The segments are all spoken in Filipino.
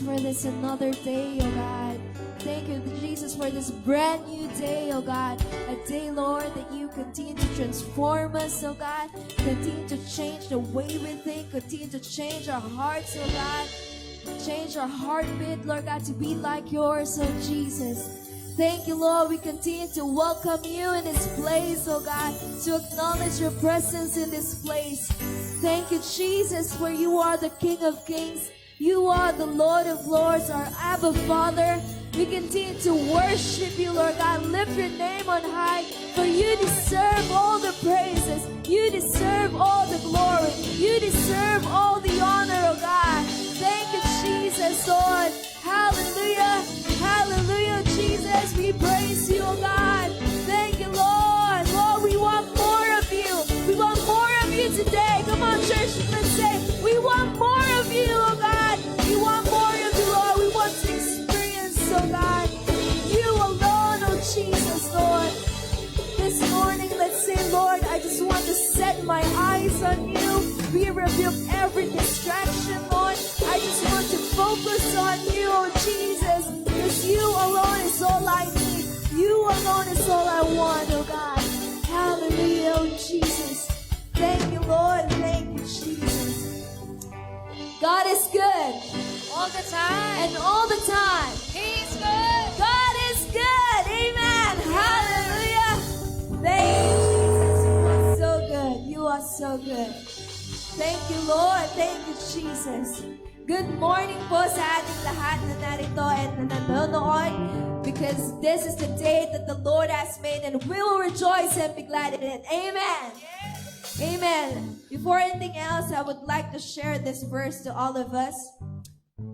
for this another day, oh God. Thank you, Jesus, for this brand new day, oh God. A day, Lord, that you continue to transform us, oh God. Continue to change the way we think. Continue to change our hearts, oh God. Change our heartbeat, Lord God, to be like yours, oh Jesus. Thank you, Lord. We continue to welcome you in this place, oh God, to acknowledge your presence in this place. Thank you, Jesus, for you are the King of Kings. You are the Lord of Lords, our Abba Father. We continue to worship you, Lord God. Lift your name on high, for you deserve all the praises. You deserve all the glory. You deserve all the honor, oh God. Thank you, Jesus, Lord. Hallelujah. Hallelujah, Jesus. We praise you, oh God. Thank you, Lord. Lord, we want more of you. We want more of you today. Come on, church. Let's say, we want more of you, oh God. We want more of you, Lord. We want to experience, oh God, you alone, oh Jesus, Lord. This morning, let's say, Lord, I just want to set my eyes on you. We rebuke every distraction, Lord. I just want to focus on you, oh Jesus, because you alone is all I need. You alone is all I want, oh God. Hallelujah, oh Jesus. Thank you, Lord. Thank you, Jesus. God is good. All the time. And all the time. He's good. God is good. Amen. Hallelujah. Thank you, Jesus. You are so good. You are so good. Thank you, Lord. Thank you, Jesus. Good morning po sa ating lahat na narito at na nanonood, because this is the day that the Lord has made and we will rejoice and be glad in it. Amen. Amen. Before anything else, I would like to share this verse to all of us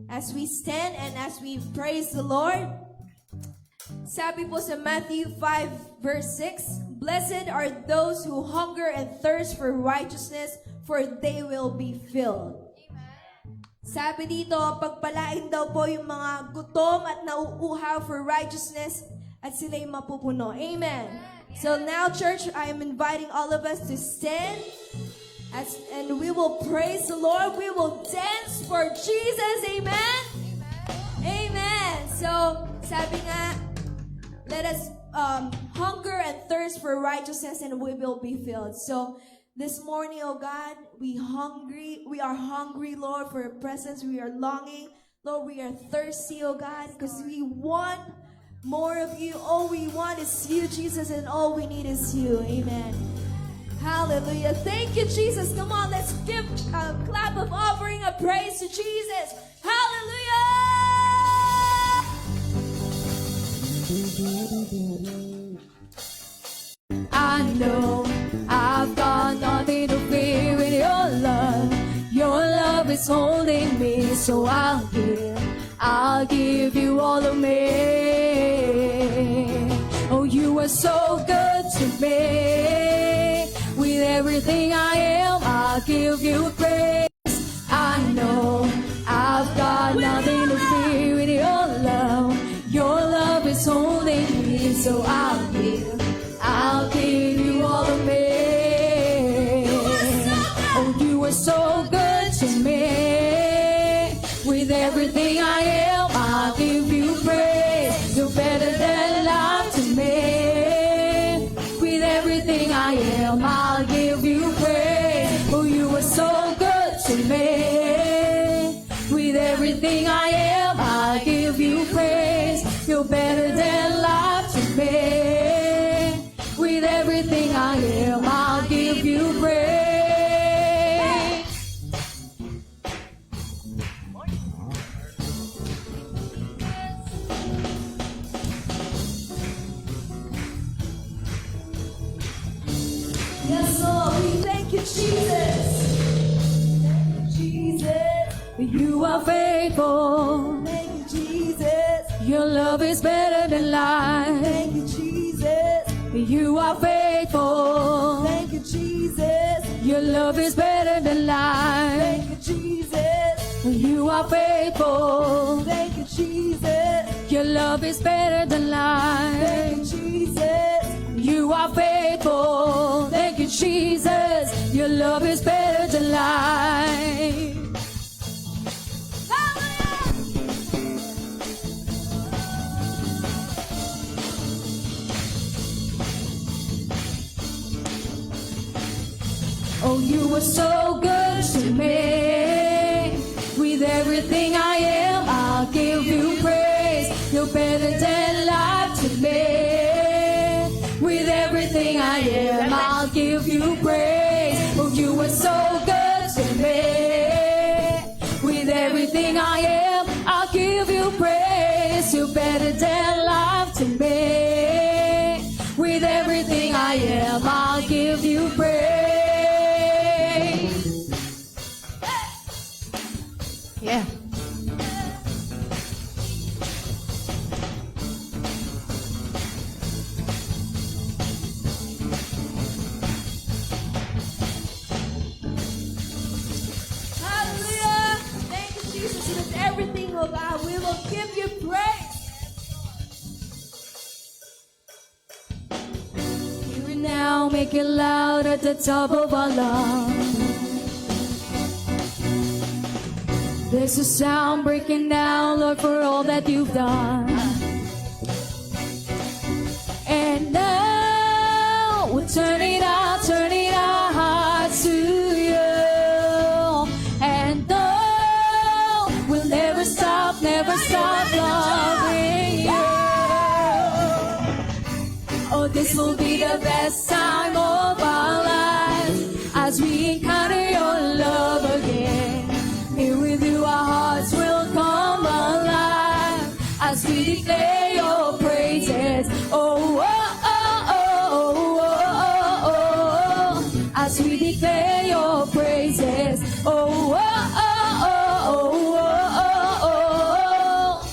as we stand and as we praise the Lord. Sabi po sa Matthew 5 verse 6, "Blessed are those who hunger and thirst for righteousness, for they will be filled." Sabi dito, pagpalain daw po yung mga gutom at nauuhaw for righteousness at sila'y mapupuno. Amen. So now, church, I am inviting all of us to stand and we will praise the Lord. We will dance for Jesus. Amen. Amen. So, sabi nga, let us hunger and thirst for righteousness and we will be filled. So, this morning, oh God, we are hungry, Lord, for your presence. We are longing, Lord, we are thirsty, oh God, because we want more of you. All we want is you, Jesus, and all we need is you. Amen. Hallelujah. Thank you, Jesus. Come on, let's give a clap of offering a praise to Jesus. Hallelujah. I know I've got nothing to fear with your love. Your love is holding me, so I'll give you all of me. Oh, you are so good to me. With everything I am, I'll give you praise. I know I've got nothing to fear with your love. Your love is holding me, so I'll give you all of me. Oh, you are so good to me. With everything I am, I'll give you praise. You're better than life to me. With everything I am, I'll give you praise. Oh, you are so good to me. With everything I am, I'll give you praise. You're better than life to me. With everything I am, I'll give you praise. Yes, Lord, we thank you, Jesus. Thank you, Jesus. You are faithful. Thank you, Jesus. Your love is better than life. Thank you, Jesus. You are faithful. Thank you, Jesus. Your love is better than life. Thank you, Jesus. You are faithful. Thank you, Jesus. Your love is better than life. Thank you, Jesus. You are faithful. Thank you, Jesus. Your love is better than life. Hallelujah! were so good to me. With everything I am, I'll give you praise. You're better than life to me. With everything I am, I'll give you praise. Oh, you were so good to me. With everything I am, I'll give you praise. You're better than life to me. With everything I am, I'll give you praise. Yeah. Hallelujah. Thank you, Jesus. With everything, oh God, we will give you praise. Hear it now, make it loud at the top of our lungs. There's a sound breaking down, Lord, for all that you've done. And now we're turning our hearts to you. And no, we'll never stop loving you. Oh, this will be the best time of our lives as we encounter your love again. Here with you, our hearts will come alive as we declare your praises. Oh, oh, oh, oh, oh, oh, oh, as we declare your praises. Oh, oh, oh, oh, oh, oh,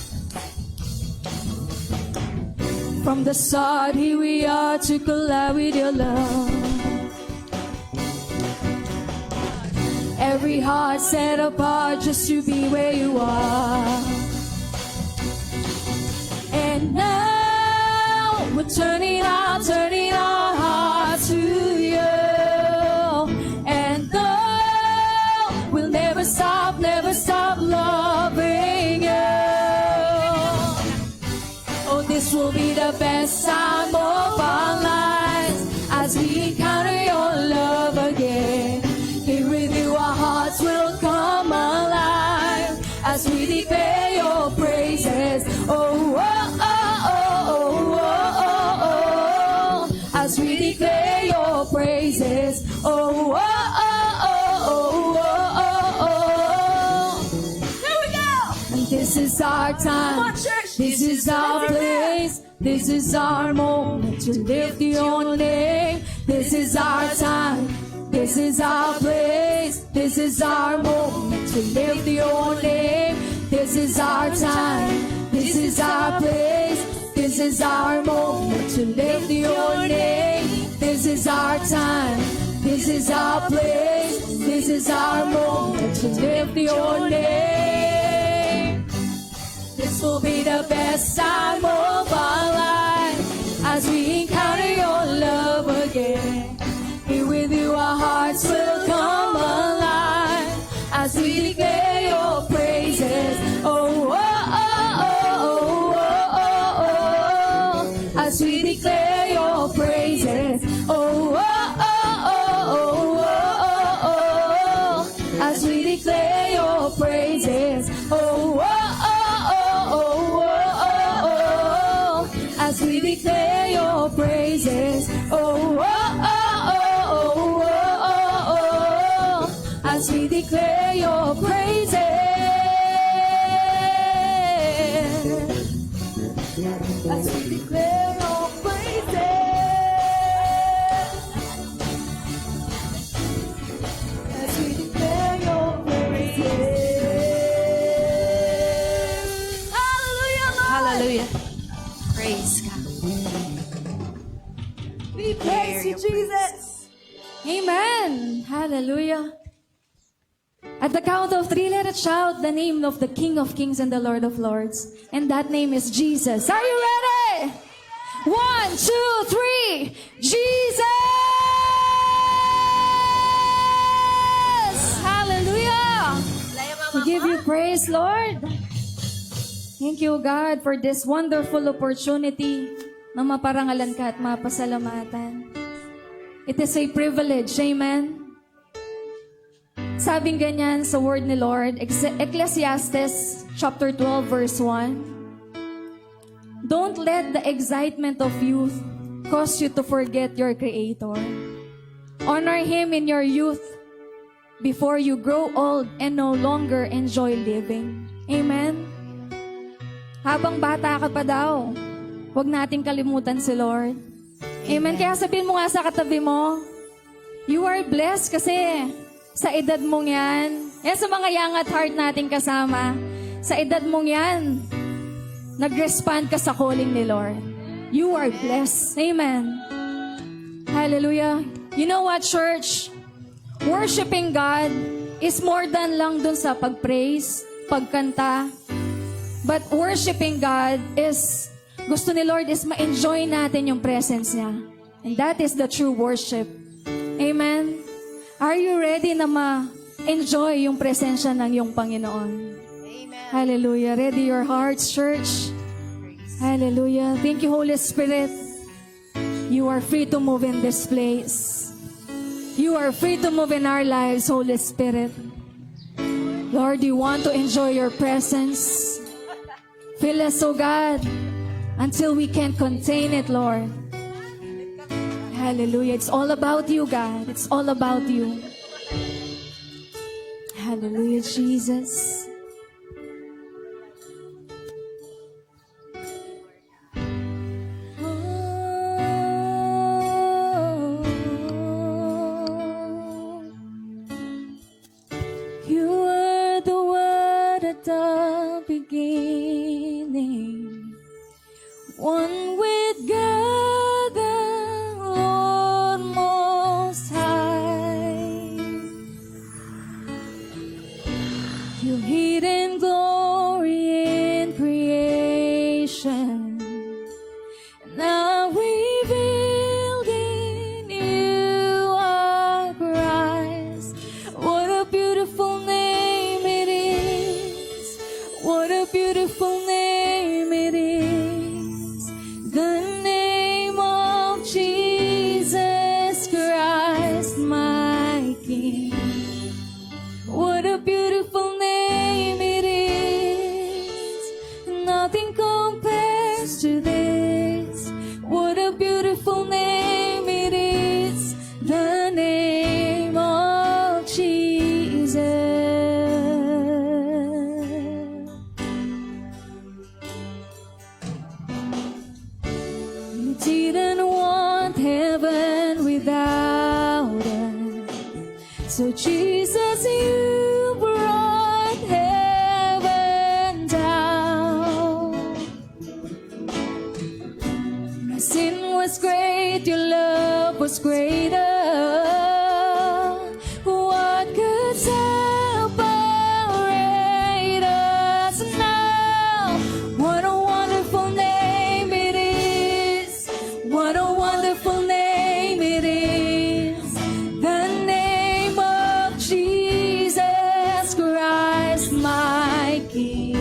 oh. From the start, here we are to collide with your love. Every heart set apart just to be where you are. And now we're turning our hearts to you. And no, we'll never stop loving you. Oh, this will be the best time of our lives as we encounter your love again. Here with you, our hearts will come alive as we declare your praises. Oh, oh, oh, oh, oh, oh, oh, as we declare your praises. Oh, oh, oh, oh, oh, oh, oh. Here we go. And this is our time. Come on, church. This is our place. This is our moment to lift your name. This is our time. This is our place. This is our moment to lift your name. This is our time. This is our place. This is our moment to lift your name. This is our time. This is our place. This is our moment to lift your name. This will be the best time of our lives as we encounter your love again. Here with you, our hearts will come alive as we declare your praises. Oh, oh, oh, oh, oh, oh, oh, as we declare your praises. Oh, oh, oh, oh, oh, oh, oh, as we declare your praises. Oh, oh, oh, oh, oh, oh, as we declare your praises. Oh, oh, as we declare your praises. As we declare your praises. As we declare your praises. Hallelujah, Lord. Hallelujah. Praise God. We praise you, Jesus. Amen. Hallelujah. At the count of 3, let us shout the name of the King of Kings and the Lord of Lords. And that name is Jesus. Are you ready? 1, 2, 3. Jesus! Hallelujah! We give you praise, Lord. Thank you, God, for this wonderful opportunity na maparangalan ka at mapasalamatan. It is a privilege, amen? Sabing ganyan sa word ni Lord, Ecclesiastes chapter 12 verse 1. Don't let the excitement of youth cause you to forget your Creator. Honor Him in your youth before you grow old and no longer enjoy living. Amen? Habang bata ka pa daw, huwag nating kalimutan si Lord. Amen? Kaya sabihin mo nga sa katabi mo, you are blessed kasi sa edad mong yan, sa mga young at heart nating kasama, sa edad mong yan, nag-respond ka sa calling ni Lord. You are blessed. Amen. Hallelujah. You know what, church? Worshiping God is more than lang dun sa pag-praise, pagkanta. But worshiping God is, gusto ni Lord is ma-enjoy natin yung presence niya. And that is the true worship. Amen. Are you ready na ma-enjoy yung presensya ng iyong Panginoon? Amen. Hallelujah. Ready your hearts, church? Hallelujah. Thank you, Holy Spirit. You are free to move in this place. You are free to move in our lives, Holy Spirit. Lord, you want to enjoy your presence. Fill us, oh God, until we can't contain it, Lord. Hallelujah. It's all about you, God. It's all about you. Hallelujah, Jesus. You were the Word at the beginning, one with God, the Lord Most High. Your hidden glory in creation, now revealed in you are Christ. What a beautiful name it is. What a beautiful name it is. The name of Jesus Christ, my King. What a beautiful name it is. Nothing compares to this. What a beautiful name it is. The name of Jesus. You didn't want heaven without us. So Jesus, you brought heaven down. My sin was great, your love was greater. What could separate us now? What a wonderful name it is. What a wonderful name it is. The name of Jesus Christ, my King.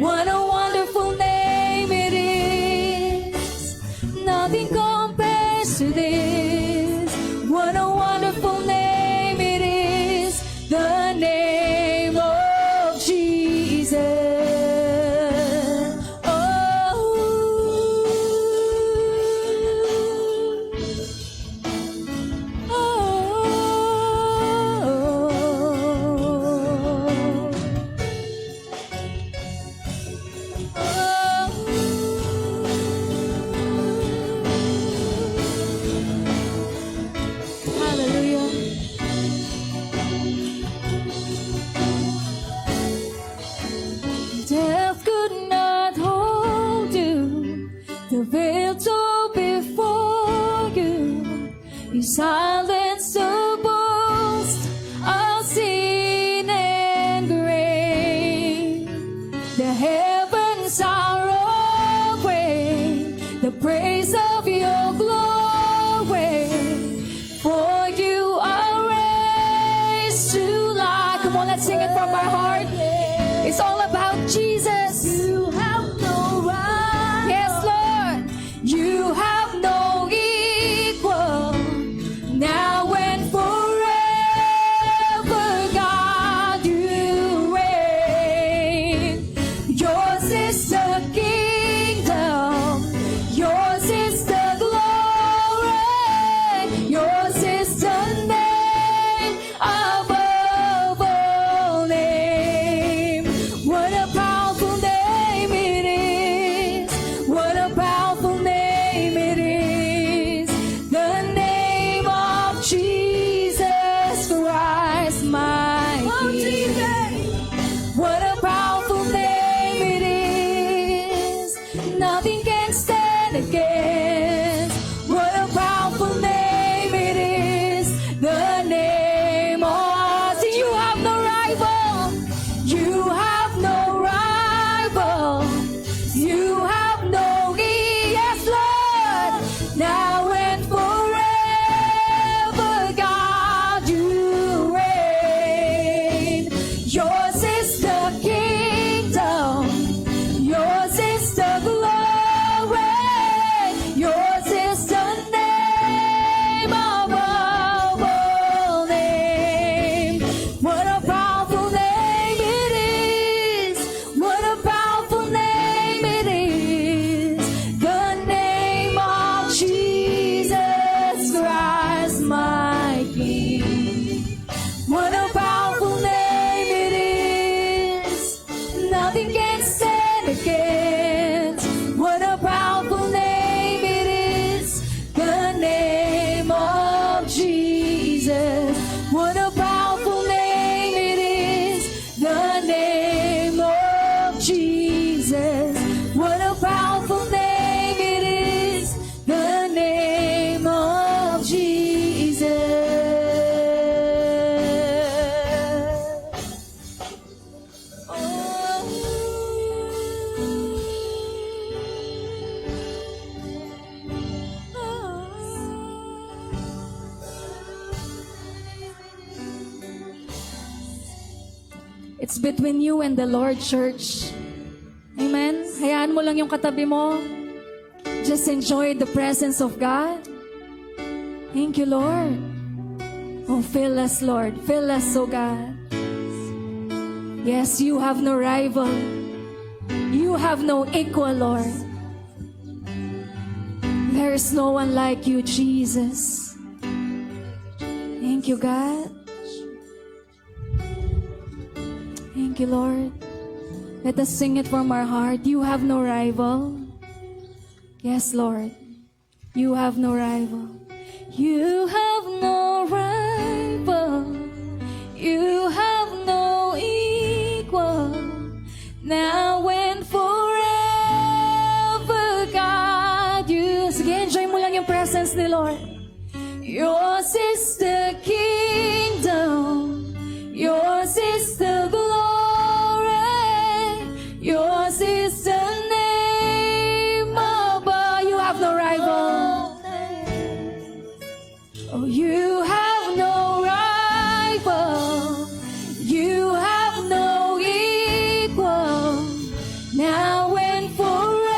What a wonderful name it is. Nothing compares to this. What a wonderful name it is. The name of Jesus. Hallelujah. Death could not hold you. The veil tore before you. You silenced the boast of sin and grave. The heavens are open, the praise of your glory. For you are raised to life. Come on, let's sing it from our heart. It's all about Jesus. You have no right. Yes, Lord. You have no equal. Now and forever. is the kingdom. Yours is the glory. Yours is the name above all name. What a powerful name it is. What a powerful name it is. The name of Jesus Christ, my King. What a powerful name it is. Nothing can stand against. What a powerful name it is. The name of you have no rival. You have no rival. You have no yes, Lord. Now and forever, God, you reign. Yours is the kingdom. Yours is the glory. Yours is the name above all name. What a powerful name it is. What a powerful name it is. The name of Jesus Christ, my King. What a powerful name it is. Nothing can stand against. What a powerful name it is. The name of Jesus. What a powerful name it is. The name of Jesus. What a powerful name it is. The name of Jesus. It's between you and the Lord, church. Amen? Hayaan mo lang yung katabi mo. Just enjoy the presence of God. Thank you, Lord. Oh, fill us, Lord. Fill us, oh God. Yes, you have no rival. You have no equal, Lord. There is no one like you, Jesus. Thank you, God. Thank you, Lord. Let us sing it from our heart. You have no rival. Yes, Lord. You have no rival. You have no rival. You have no equal. Now and forever, God. Sige, enjoy mo lang yung presence ni Lord. Yours is the kingdom. Yours is the glory. Yours is the name above. You have no rival. Oh, you have no rival. You have no equal. Now and forever,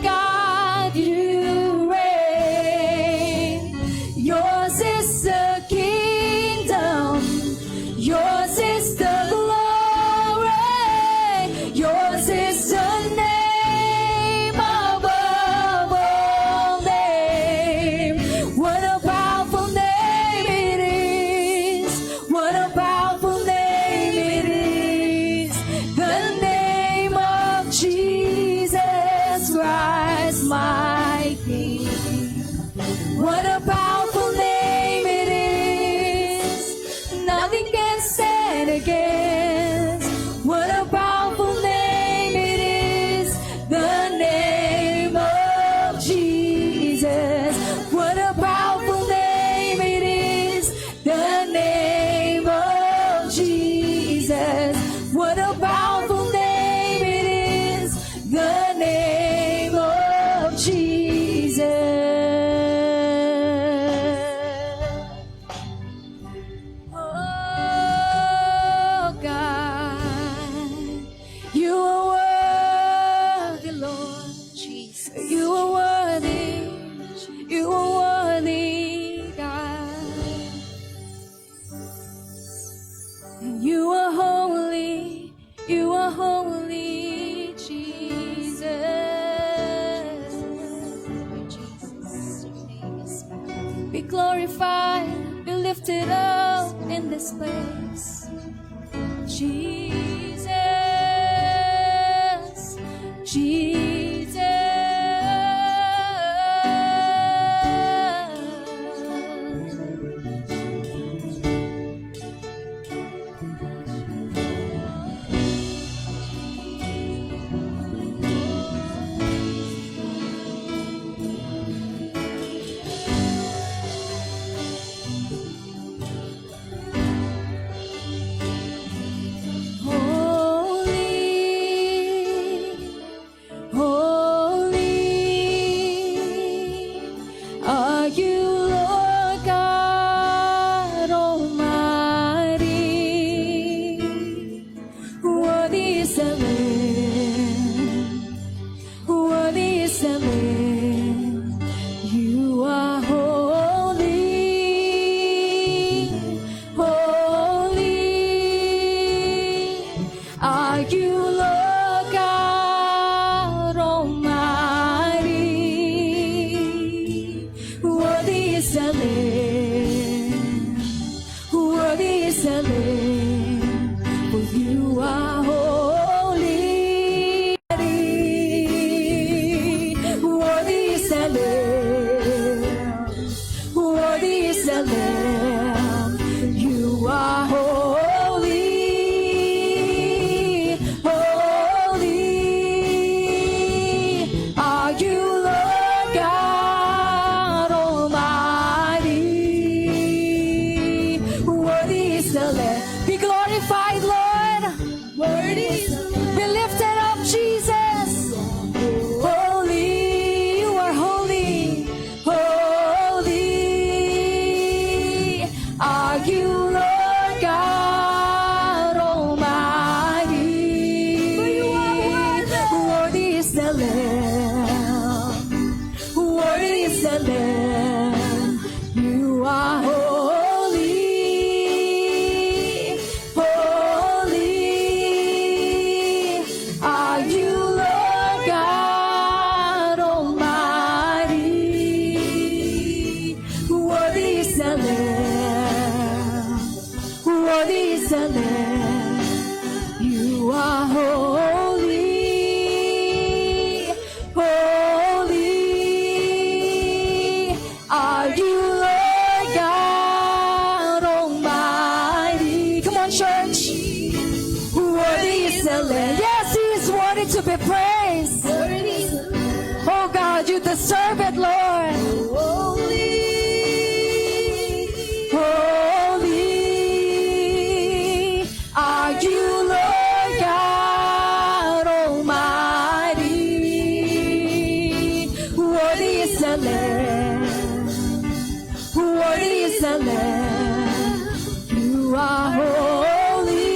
God, you reign. Yours is glorified, be lifted up in this place. Jesus, Jesus. Serve it, Lord. Holy, holy are you, Lord God Almighty. Worthy is the Lamb. Worthy is the Lamb. You are holy,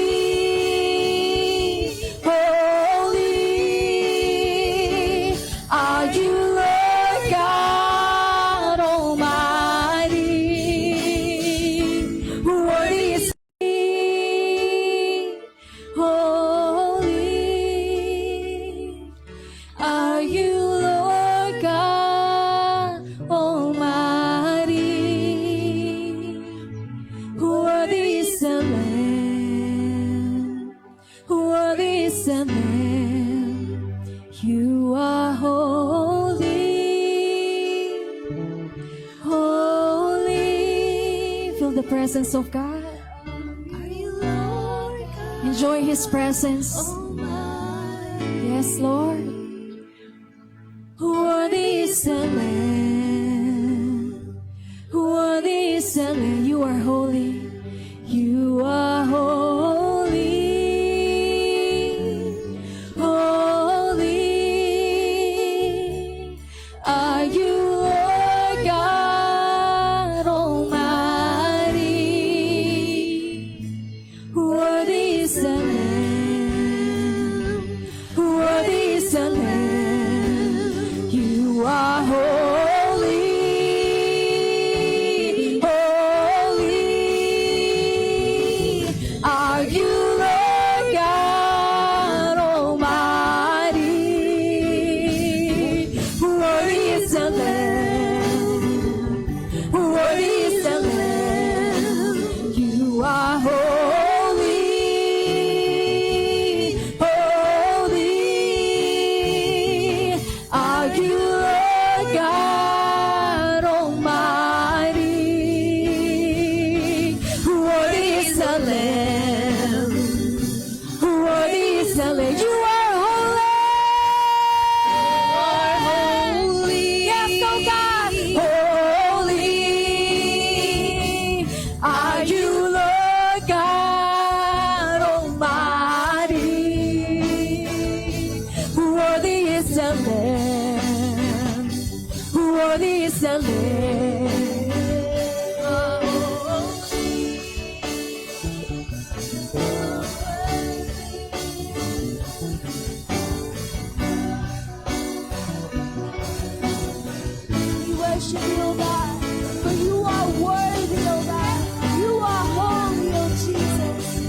holy are you, the presence of God. Enjoy His presence. Yes, Lord. Worthy is the Lamb. Worthy is the Lamb. You are holy. You are holy. Holy are you, Lord God Almighty. Worthy is the Lamb. Worthy is the Lamb. You are holy. Holy the Lamb. Worthy is the Lamb. We worship you, O God, for you are worthy, O God. You are holy, O Jesus.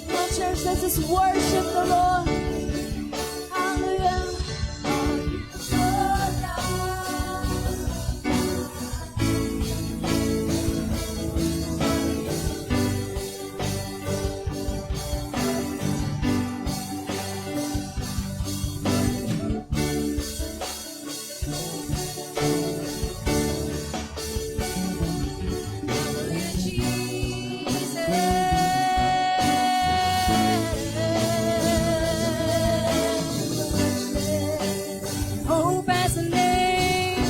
Come on, church, let's just worship the Lord. Hallelujah. Hope has a name,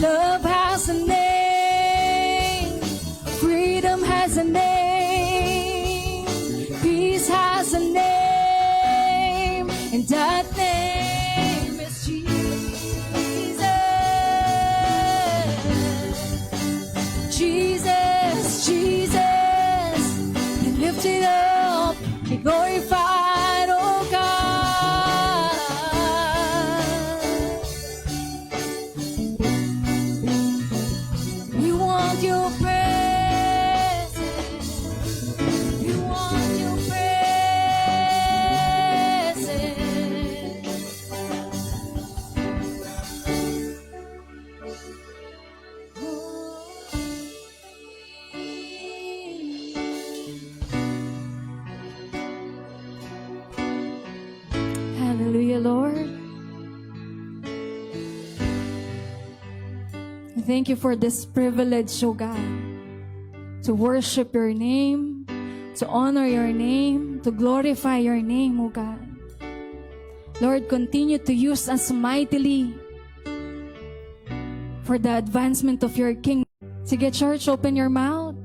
love has a name, freedom has a name, peace has a name, and that name is Jesus. Jesus, Jesus, be lifted up, be glorified, oh God. We want your presence. We want your presence. Hallelujah, Lord. Thank you for this privilege, oh God, to worship your name, to honor your name, to glorify your name, oh God. Lord, continue to use us mightily for the advancement of your kingdom. Sige, church, open your mouth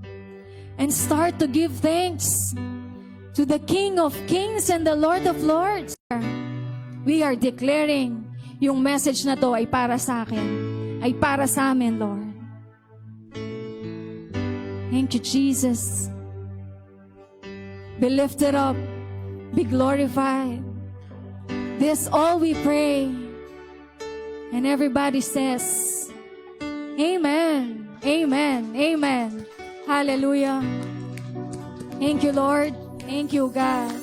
and start to give thanks to the King of Kings and the Lord of Lords. We are declaring yung message na to ay para sa akin, ay para sa amin, Lord. Thank you, Jesus. Be lifted up, be glorified. This all we pray. And everybody says, Amen, Amen, Amen. Hallelujah. Thank you, Lord. Thank you, God.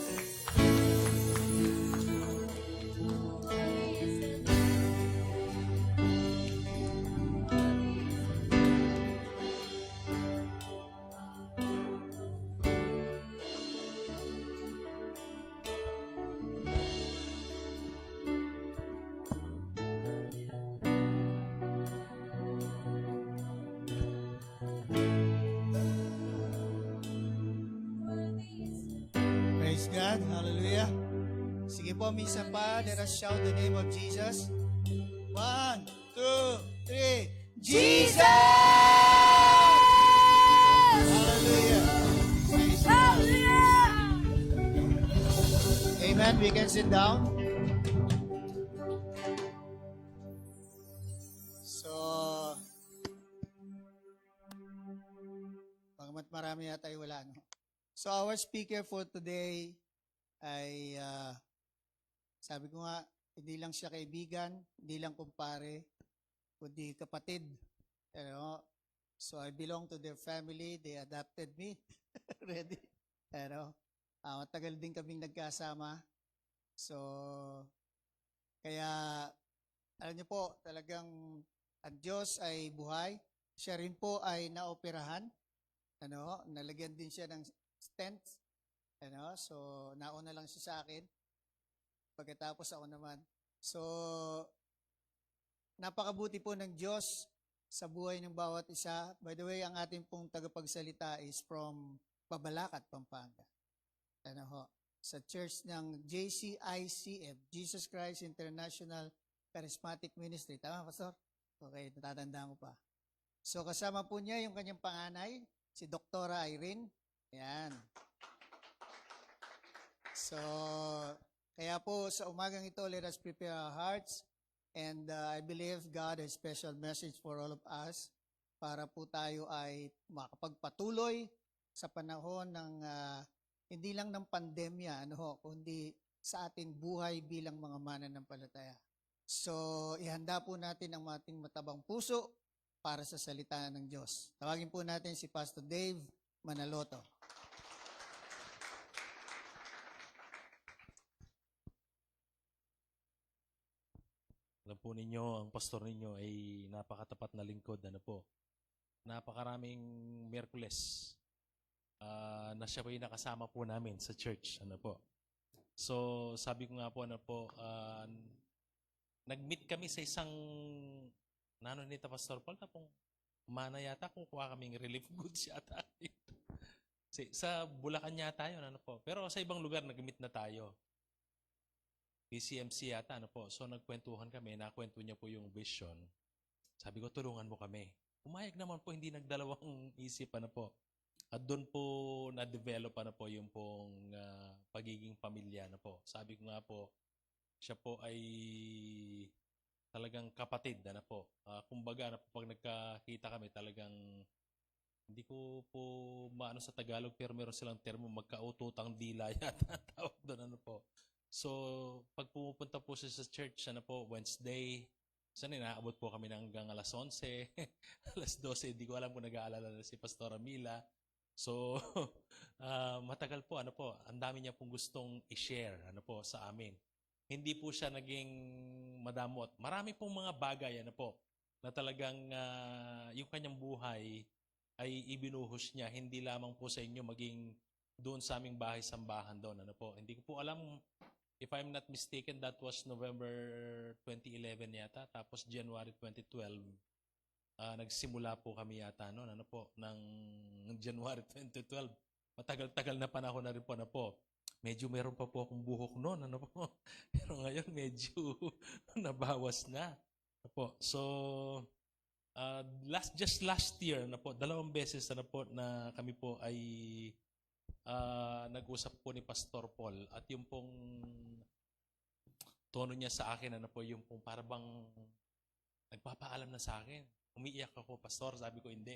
Praise God. Hallelujah. Sige po, minsan pa. Let us shout the name of Jesus. 1, 2, 3. Jesus! Hallelujah. Praise God. Amen. We can sit down. So, pagamat marami yata ay wala, no? So, our speaker for today ay, sabi ko nga, hindi lang siya kaibigan, hindi lang kumpare, kundi kapatid. You know? So, I belong to their family. They adopted me. Ready? You know? Matagal din kaming nagkasama. So, kaya, alam niyo po, talagang ang Diyos ay buhay. Siya rin po ay naoperahan. Ano, nalagyan din siya ng stents. Ano, so nauna lang siya sa akin. Pagkatapos ako naman. So napakabuti po ng Diyos sa buhay ng bawat isa. By the way, ang ating pong tagapagsalita is from Babalacat, Pampanga. Ano ho? Sa church ng JCICF, Jesus Christ International Charismatic Ministry. Tama, Pastor? Okay, natatandaan ko pa. So kasama po niya yung kanyang panganay, si Doktora Irene. Ayan. So, kaya po sa umagang ito, let us prepare our hearts. And I believe God has a special message for all of us para po tayo ay makapagpatuloy sa panahon ng hindi lang ng pandemya, kundi sa ating buhay bilang mga mananampalataya. So, ihanda po natin ang ating matabang puso para sa salita ng Diyos. Tawagin po natin si Pastor Dave Manaloto. Alam po ninyo, ang pastor ninyo ay napakatapat na lingkod, Napakaraming Miyerkules na siya po yung nakasama po namin sa church, So, sabi ko nga po, nag-meet kami sa isang, nito Pastor Paul, na pong mana yata, kukuha kaming relief goods yata. Sa Bulacan yata yun, Pero sa ibang lugar, nag-meet na tayo. PCMC yata, So, nagkwentuhan kami, nakwento niya po yung vision. Sabi ko, tulungan mo kami. Umayag naman po, hindi nagdalawang isip, At doon po na-develop, yung pong pagiging pamilya, Sabi ko nga po, siya po ay talagang kapatid, kumbaga, pag nagkakita kami, talagang, hindi ko po maano sa Tagalog, pero meron silang termo, magkaututang dila yata, tawag doon, So, pag pumupunta po siya sa church, Wednesday, inaabot po kami hanggang alas 11, alas 12, hindi ko alam kung nag-aalala na si Pastora Mila. So, matagal po, ang dami niya pong gustong i-share, sa amin. Hindi po siya naging madamot. Marami pong mga bagay, na talagang yung kanyang buhay ay ibinuhos niya, hindi lamang po sa inyo maging doon sa aming bahay-sambahan doon, Hindi ko po alam, if I'm not mistaken, that was November 2011 yata, tapos January 2012, nagsimula po kami yata noon, ng January 2012. Matagal-tagal na panahon na rin po, Medyo meron pa po akong buhok noon, Pero ngayon medyo nabawas na, So, just last year, 2 beses na kami po ay nag-usap po ni Pastor Paul at yung pong tono niya sa akin, yung pong parang nagpapaalam na sa akin. Umiiyak ako, Pastor. Sabi ko, hindi.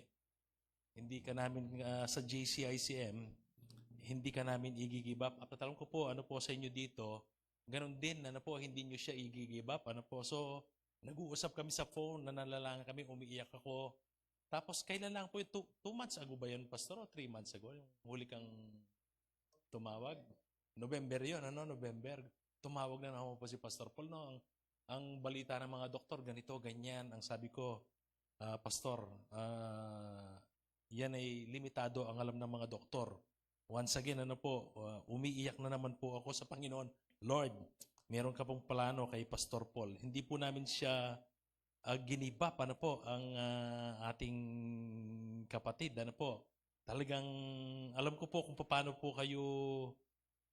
Hindi ka namin sa JCICM, hindi ka namin i-give up. At alam ko po, sa inyo dito, ganun din, hindi nyo siya i-give up, So, nag-uusap kami sa phone, nanalalangan kami, umiiyak ako. Tapos, kailan lang po, 2 months ago ba yun, Pastor? O 3 months ago? Yung huli kang tumawag? November yun, November. Tumawag na naman po si Pastor Paul, Ang balita ng mga doktor, ganito, ganyan. Ang sabi ko, Pastor, yan ay limitado ang alam ng mga doktor. Once again, umiiyak na naman po ako sa Panginoon. Lord, meron ka pong plano kay Pastor Paul. Hindi po namin siya ginibap, ang ating kapatid, Talagang, alam ko po kung paano po kayo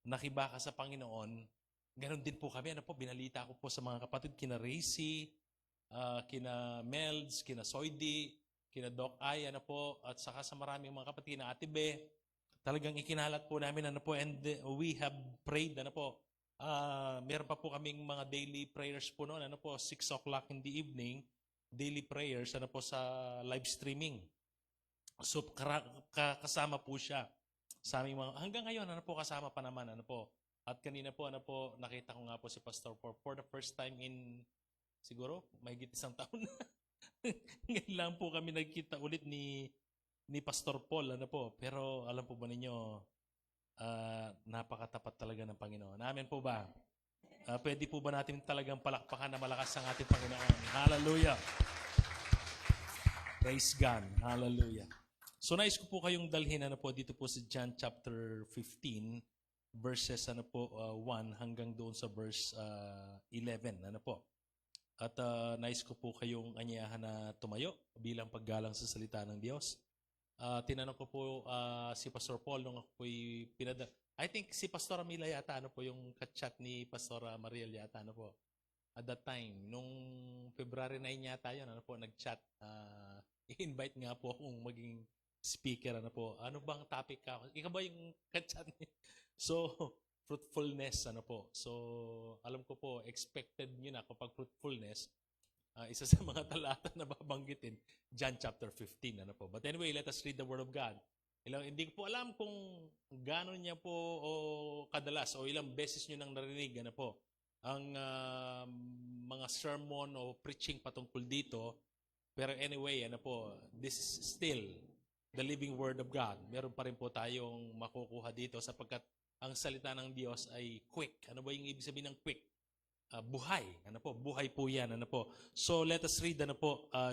nakibaka sa Panginoon. Ganon din po kami, binalita ko po sa mga kapatid, kina Racy, kina Melds, kina Soydi, kina Doc Ay, at saka sa maraming mga kapatid, na Ate Be. Talagang ikinalat po namin, and we have prayed, meron pa po kaming mga daily prayers po noon, 6 o'clock in the evening, daily prayers, sa live streaming. So, kasama po siya sa aming mga, hanggang ngayon, kasama pa naman, At kanina po, nakita ko nga po si Pastor for the first time in, siguro, mahigit 1 taon na. Ngayon lang po kami nagkita ulit ni Pastor Paul, Pero alam po ba ninyo, napakatapat talaga ng Panginoon. Amen po ba? Pwede po ba natin talagang palakpakan na malakas ang ating Panginoon? Hallelujah! Praise God! Hallelujah! So nais ko po kayong dalhin dito po sa John chapter 15, verses 1 hanggang doon sa verse 11. At nais ko po kayong anyayahan na tumayo bilang paggalang sa salita ng Diyos. Tinanong ko po si Pastor Paul nung ako po'y I think si Pastor Mila yata, yung ka-chat ni Pastor Mariel yata, At that time, nung February 9 yata yun, nag-chat. I-invite nga po akong maging speaker, Ano bang topic ka? Ikaw ba yung ka-chat niya? So, fruitfulness, ano po. So, alam ko po, expected nyo na kapag fruitfulness, isa sa mga talata na babanggitin, John chapter 15, ano po. But anyway, let us read the Word of God. Hindi ko po alam kung gano'n niya po o kadalas o ilang beses nyo nang narinig, ano po, ang mga sermon o preaching patungkol dito. Pero anyway, ano po, this is still the living Word of God. Meron pa rin po tayong makukuha dito sapagkat ang salita ng Diyos ay quick. Ano ba yung ibig sabihin ng quick? Buhay. Ano po? Buhay po yan. Ano po? So let us read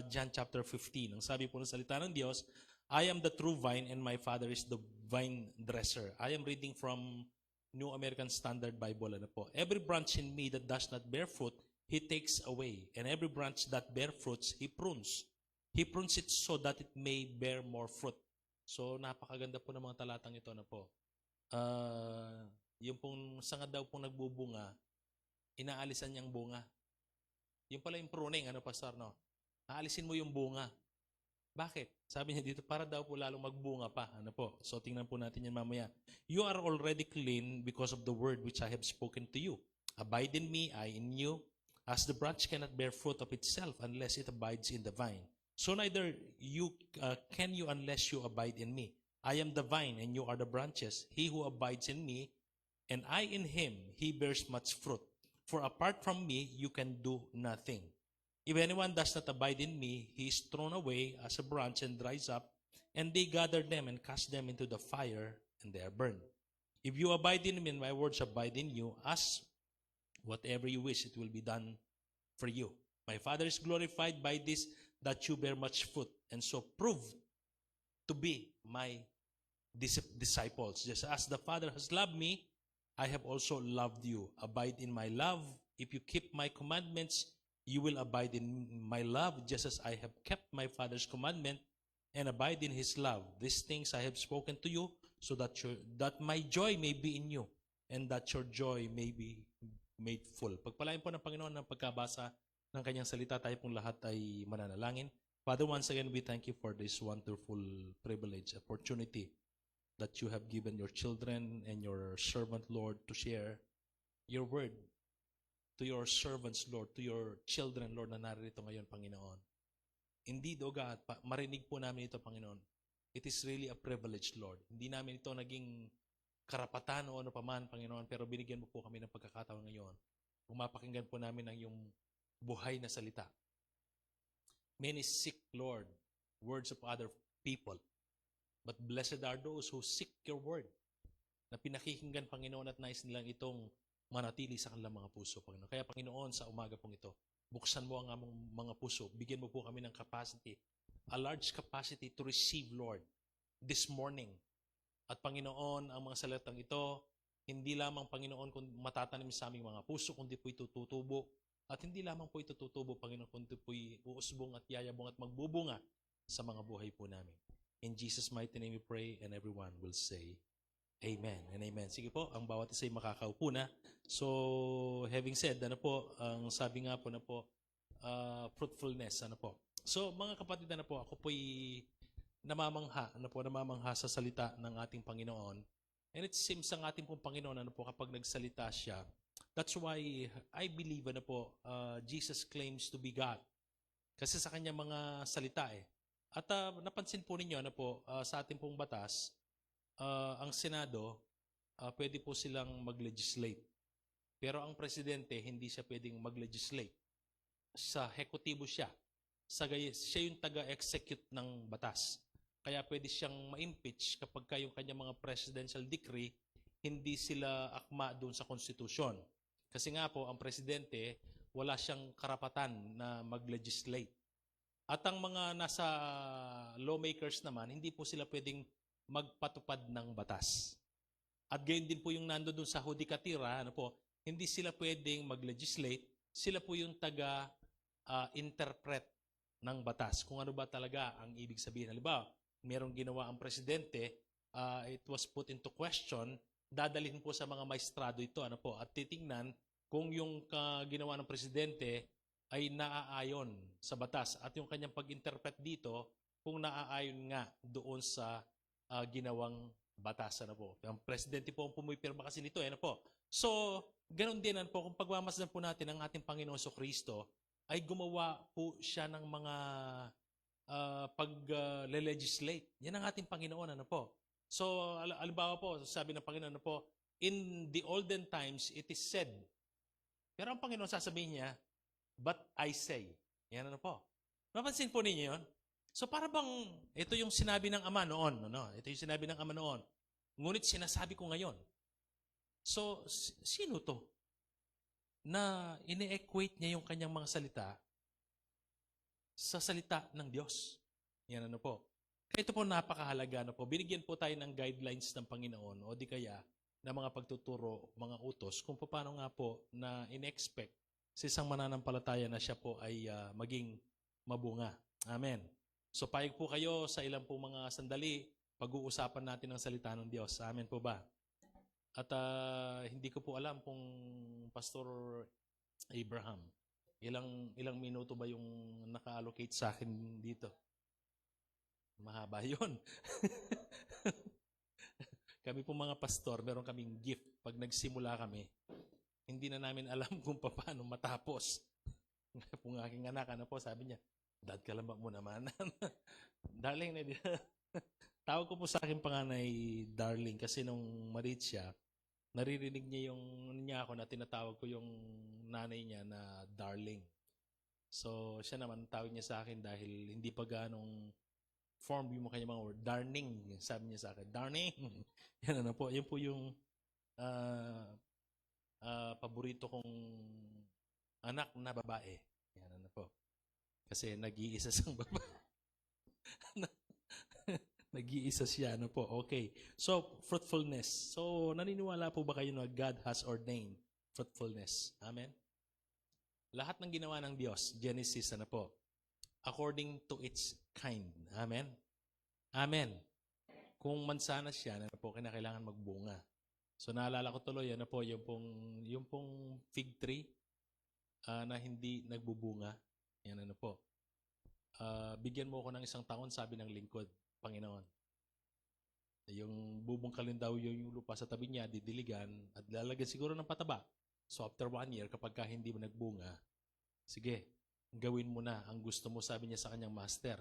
John chapter 15. Ang sabi po ng salita ng Diyos, I am the true vine and my Father is the vine dresser. I am reading from New American Standard Bible. Ano po? Every branch in me that does not bear fruit, He takes away. And every branch that bear fruits, He prunes. He prunes it so that it may bear more fruit. So napakaganda po ng mga talatang ito. Ano po? Yung pong sanga daw pong nagbubunga, inaalisan niyang bunga. Yung pala yung pruning, ano pastor, no? Aalisin mo yung bunga. Bakit? Sabi niya dito, para daw po lalong magbunga pa. Ano po? So tingnan po natin yan mamaya. You are already clean because of the word which I have spoken to you. Abide in me, I in you. As the branch cannot bear fruit of itself unless it abides in the vine. So neither can you unless you abide in me. I am the vine, and you are the branches. He who abides in me, and I in him, he bears much fruit. For apart from me, you can do nothing. If anyone does not abide in me, he is thrown away as a branch and dries up, and they gather them and cast them into the fire, and they are burned. If you abide in me, and my words abide in you, ask whatever you wish, it will be done for you. My Father is glorified by this, that you bear much fruit, and so prove to be my disciples. Just as the Father has loved me, I have also loved you. Abide in my love. If you keep my commandments, you will abide in my love, just as I have kept my Father's commandment and abide in his love. These things I have spoken to you, so that my joy may be in you, and that your joy may be made full. Pagpalain po ng Panginoon ng pagkabasa ng kanyang salita, tayo pong lahat ay mananalangin. Father, once again, we thank you for this wonderful privilege, opportunity that you have given your children and your servant, Lord, to share your word to your servants, Lord, to your children, Lord, na narito ngayon, Panginoon. Indeed, O God, marinig po namin ito, Panginoon. It is really a privilege, Lord. Hindi namin ito naging karapatan o ano paman, Panginoon, pero binigyan mo po kami ng pagkakataon ngayon. Kung mapakinggan po namin ang iyong buhay na salita. Many seek, Lord, words of other people. But blessed are those who seek your word, na pinakikinggan, Panginoon, at nais nilang itong manatili sa kanilang mga puso, Panginoon. Kaya, Panginoon, sa umaga pong ito, buksan mo ang among mga puso. Bigyan mo po kami ng capacity, a large capacity to receive, Lord, this morning. At Panginoon, ang mga salitang ito, hindi lamang, Panginoon, kung matatanim sa aming mga puso, kundi po ito tutubo. At hindi lamang po ito tutubo, Panginoon, kundi po uusbong at yayabong at magbubunga sa mga buhay po namin. In Jesus' mighty name we pray, and everyone will say, Amen and Amen. Sige po, ang bawat isa ay makakaupo na. So, having said, ano po, ang sabi nga po na po, fruitfulness, ano po. So, mga kapatid, ano po, ako po'y namamangha sa salita ng ating Panginoon. And it seems ang ating pong Panginoon, ano po, kapag nagsalita siya, that's why I believe, ano po, Jesus claims to be God. Kasi sa kanya mga salita At napansin po ninyo, ano po, sa ating pong batas, ang Senado, pwede po silang mag-legislate. Pero ang presidente, hindi siya pwedeng mag-legislate. Sa hekutibo siya. Siya yung taga-execute ng batas. Kaya pwede siyang ma-impeach kapag yung kanyang mga presidential decree, hindi sila akma doon sa konstitusyon. Kasi nga po, ang presidente, wala siyang karapatan na mag-legislate. At ang mga nasa lawmakers naman, hindi po sila pwedeng magpatupad ng batas. At gayon din po yung nandoon sa hudikatira, ano po, hindi sila pwedeng mag-legislate, sila po yung taga-interpret ng batas. Kung ano ba talaga ang ibig sabihin. Halimbawa, merong ginawa ang presidente, it was put into question, dadalhin po sa mga maestrado ito, ano po, at titingnan kung yung ginawa ng presidente ay naaayon sa batas at yung kanyang pag-interpret dito kung naaayon nga doon sa ginawang batas, ano po. Ang presidente po ang pumipirma kasi nito, ano po. So, ganun din, ano po, kung pagmamasdan po natin ang ating Panginoon Kristo, ay gumawa po siya ng mga pag-legislate. Yan ang ating Panginoon, ano po. So, alimbawa po, sabi ng Panginoon, ano po, in the olden times, it is said. Pero ang Panginoon sasabihin niya, but I say. Yan ano po. Napansin po ninyo yun? So para bang, ito yung sinabi ng Ama noon. No? Ito yung sinabi ng Ama noon. Ngunit sinasabi ko ngayon. So, sino to? Na ini-equate niya yung kanyang mga salita sa salita ng Diyos. Yan ano po. Kaya ito po napakahalaga. Ano po. Binigyan po tayo ng guidelines ng Panginoon o di kaya na mga pagtuturo, mga utos, kung paano nga po na in-expect sa isang mananampalataya na siya po ay maging mabunga. Amen. So payag po kayo sa ilang po mga sandali, pag-uusapan natin ang salita ng Diyos. Amen po ba? At hindi ko po alam kung Pastor Abraham, ilang minuto ba yung naka-allocate sa akin dito? Mahaba yun. Kami po mga pastor, meron kaming gift. Pag nagsimula kami, hindi na namin alam kung paano matapos. Kung aking anak, ano po, sabi niya, Dad, kalambak mo naman. Darling, tawag ko po sa aking panganay, Darling, kasi nung maliit siya, naririnig niya ako na tinatawag ko yung nanay niya na Darling. So, siya naman, tawag niya sa akin dahil hindi pa ganong form yung kanyang mga word. Darning, sabi niya sa akin. Darning! Yan ano po. Yan po yung paborito kong anak na babae. Yan ano po. Kasi nag-iisa siyang babae. Nag-iisa siya. Ano po. Okay. So, fruitfulness. So, naniniwala po ba kayo na God has ordained fruitfulness? Amen? Lahat ng ginawa ng Diyos, Genesis, ano po, according to its kind. Amen? Amen. Kung mansanas siya, ano po, kinakailangan magbunga. So, naalala ko tuloy, ano po, yung pong fig tree na hindi nagbubunga. Yan, ano po. Bigyan mo ako ng 1 taon, sabi ng lingkod, Panginoon. Yung bubungkalin daw yung lupa sa tabi niya, didiligan, at lalagyan siguro ng pataba. So, after 1 year, kapag hindi mo nagbunga, sige, gawin mo na ang gusto mo, sabi niya sa kanyang master.